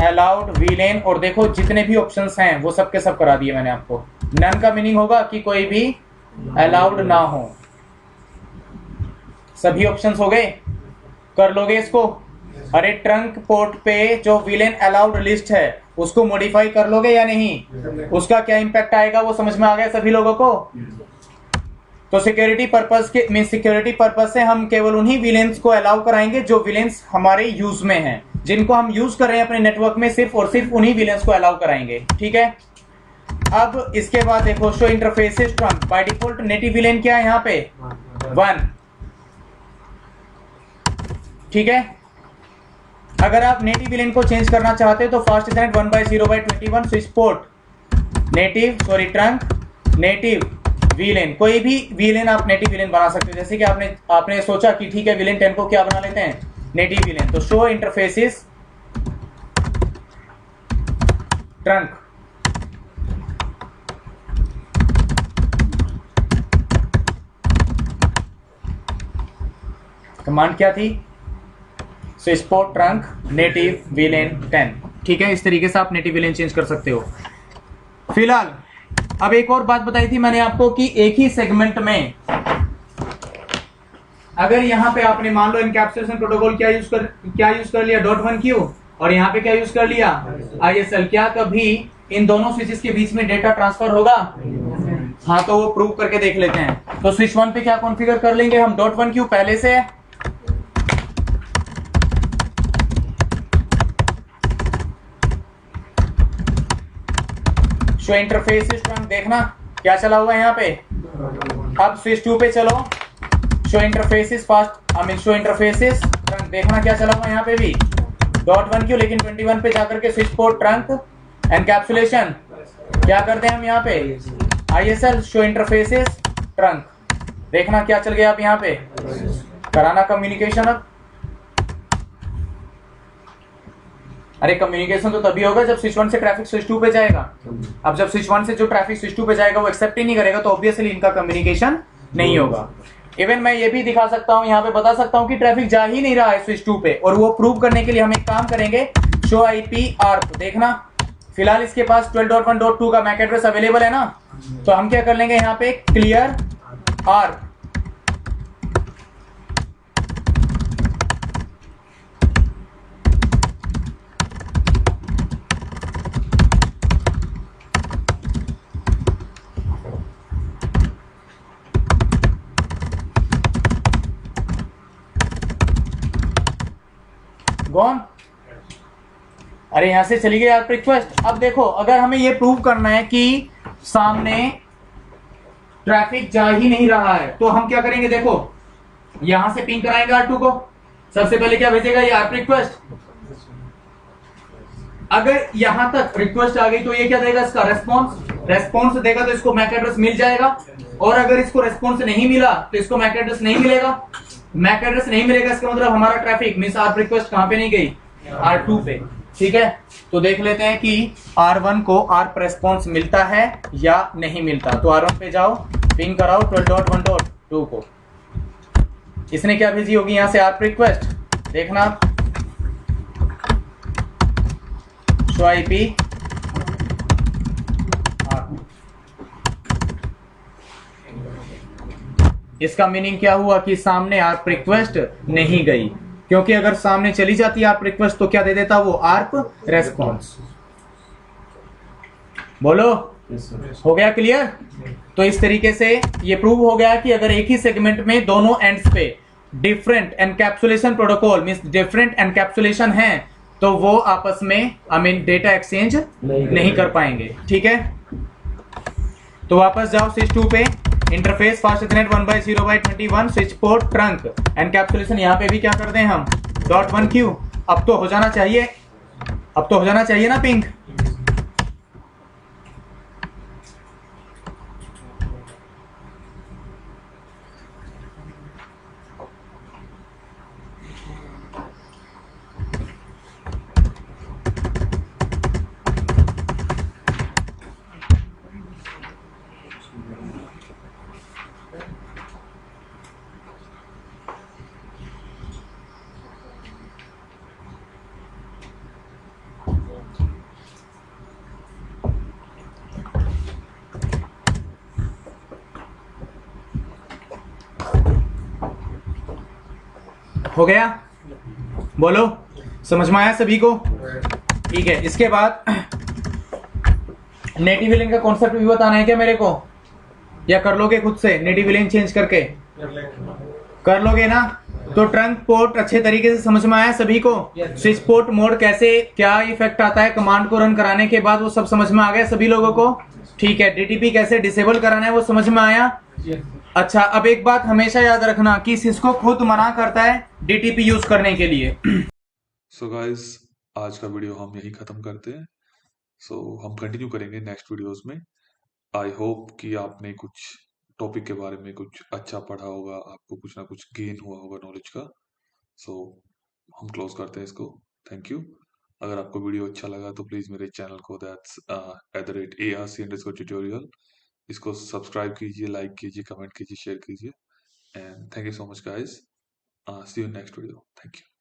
allowed villain, और देखो जितने भी ऑप्शंस हैं वो सब के सब करा दिए मैंने आपको। नन का मीनिंग होगा कि कोई भी अलाउड ना हो, सभी ऑप्शंस हो गए, कर लोगे इसको। अरे ट्रंक पोर्ट पे जो विलेन अलाउड लिस्ट है उसको मॉडिफाई कर लोगे या नहीं, उसका क्या इंपैक्ट आएगा वो समझ में आ गया सभी लोगों को। तो सिक्योरिटी पर्पस से हम केवल उन्हीं विलेन्स को अलाउ कराएंगे जो विलेन्स हमारे यूज में हैं, जिनको हम यूज कर रहे हैं अपने नेटवर्क में, सिर्फ और सिर्फ उन्हीं विलेन्स को अलाउ कराएंगे, ठीक है। अब इसके बाद देखो show interfaces trunk, by default native villain क्या है यहाँ पे 1, ठीक है। अगर आप नेटिव विलेन को चेंज करना चाहते हो तो fast ethernet 1/0/21 switch port trunk native villain, कोई भी विलेन आप नेटिव विलेन बना सकते हो। जैसे कि आपने सोचा कि ठीक है विलेन 10 को क्या बना लेते हैं, नेटिव विलेन, तो शो इंटरफेसेस ट्रंक, कमांड क्या थी, switch port trunk native villain 10, ठीक है। इस तरीके से आप नेटिव विलेन चेंज कर सकते हो। फिलहाल अब एक और बात बताई थी मैंने आपको कि एक ही सेगमेंट में अगर यहां पे आपने मान लो एनकैप्सुलेशन प्रोटोकॉल क्या यूज कर लिया .1q, और यहां पे क्या यूज कर लिया ISL, क्या कभी इन दोनों स्विचेस के बीच में डेटा ट्रांसफर होगा? हाँ, तो वो प्रूव करके देख लेते हैं। तो स्विच 1 पे क्या कॉन्फ़िगर कर लेंगे हम, .1q पहले से है, शो इंटरफेसेस ट्रंक, देखना क्या चला हुआ है यहाँ पे। अब स्विच 2 पे चलो, show interfaces show interfaces trunk, देखना क्या चला हुआ है यहाँ पे भी .1q, लेकिन 21 पे जाकर के स्विच पोर्ट ट्रंक एनकैप्सुलेशन क्या करते हैं हम यहाँ पे ISL शो इंटरफेसेस ट्रंक, देखना क्या चल गया आप यहाँ पे, कराना कम्युनिकेशन। अब अरे कम्युनिकेशन तो तभी होगा जब स्विच 1 से ट्रैफिक स्विच 2 पे जाएगा। अब जब स्विच 1 से जो ट्रैफिक स्विच 2 पे जाएगा वो एक्सेप्ट ही नहीं करेगा तो ऑब्वियसली इनका कम्युनिकेशन नहीं होगा। इवन मैं ये भी दिखा सकता हूँ, यहाँ पे बता सकता हूँ कि ट्रैफिक जा ही नहीं रहा है स्विच 2 पे, और वो प्रूव करने के लिए हम एक काम करेंगे, शो IP ARP, देखना फिलहाल इसके पास 12.1.2 का मैक एड्रेस अवेलेबल है ना, तो हम क्या कर लेंगे यहाँ पे क्लियर ARP, गॉन। अरे यहां से चली गई ARP रिक्वेस्ट। अब देखो अगर हमें ये प्रूव करना है कि सामने ट्रैफिक जा ही नहीं रहा है तो हम क्या करेंगे, देखो यहां से पिंग कराएंगे R2 को, सबसे पहले क्या भेजेगा ये ARP रिक्वेस्ट, अगर यहां तक रिक्वेस्ट आ गई तो ये क्या देगा, इसका रेस्पॉन्स देगा, तो इसको मैक एड्रेस मिल जाएगा। और अगर इसको रेस्पॉन्स नहीं मिला तो इसको मैक एड्रेस नहीं मिलेगा। मैक एड्रेस नहीं मिलेगा इसका मतलब हमारा ट्रैफिक मींस आर रिक्वेस्ट कहां पे नहीं गई, R2 पे। ठीक है, तो देख लेते हैं कि R1 को आर्प रेस्पॉन्स मिलता है या नहीं मिलता। तो R1 पे जाओ, पिंग कराओ 12.1.2 को। इसने क्या भेजी होगी यहां से आर्प रिक्वेस्ट, देखना शो आईपी इसका मीनिंग क्या हुआ कि सामने आर्प रिक्वेस्ट नहीं गई, क्योंकि अगर सामने चली जाती आर्प रिक्वेस्ट तो क्या दे देता वो आर्प रेस्पॉन्स। बोलो हो गया क्लियर। तो इस तरीके से ये प्रूव हो गया कि अगर एक ही सेगमेंट में दोनों एंड्स पे different encapsulation protocol means different encapsulation है तो वो आपस में डेटा एक्सचेंज नहीं कर पाएंगे। ठीक है, तो वापस जाओ स्विच 2 पे, interface fast ethernet 1/0/21 switch port trunk encapsulation. यहां पे भी क्या कर दें हम .1q। अब तो हो जाना चाहिए, अब तो हो जाना चाहिए ना पिंक। हो गया, बोलो समझ में आया सभी को। ठीक है, इसके बाद नेटिव विलेन का कॉन्सेप्ट भी बताना है क्या मेरे को, या कर लोगे खुद से नेटिव विलेन चेंज करके? कर लोगे ना। तो ट्रंक पोर्ट अच्छे तरीके से समझ में आया सभी को। स्विच पोर्ट मोड कैसे क्या इफेक्ट आता है कमांड को रन कराने के बाद, वो सब समझ में आ गया सभी लोगों को। ठीक है, डीटीपी कैसे डिसेबल कराना है वो समझ में आया। अच्छा, अब एक बात हमेशा याद रखना कि सिस्को खुद मना करता है डीटीपी यूज करने के लिए। सो गाइस, आज का वीडियो हम यही खत्म करते हैं। सो हम कंटिन्यू करेंगे नेक्स्ट वीडियोस में। आई होप कि आपने कुछ टॉपिक के बारे में कुछ अच्छा पढ़ा होगा, आपको कुछ ना कुछ गेन हुआ होगा नॉलेज का। सो हम क्लोज करते हैं इसको। Thank you. अगर आपको वीडियो अच्छा लगा तो प्लीज़ मेरे चैनल को दैट्स @ARC_tutorial इसको सब्सक्राइब कीजिए, लाइक कीजिए, कमेंट कीजिए, शेयर कीजिए। And thank you so much guys. See you next video. Thank you.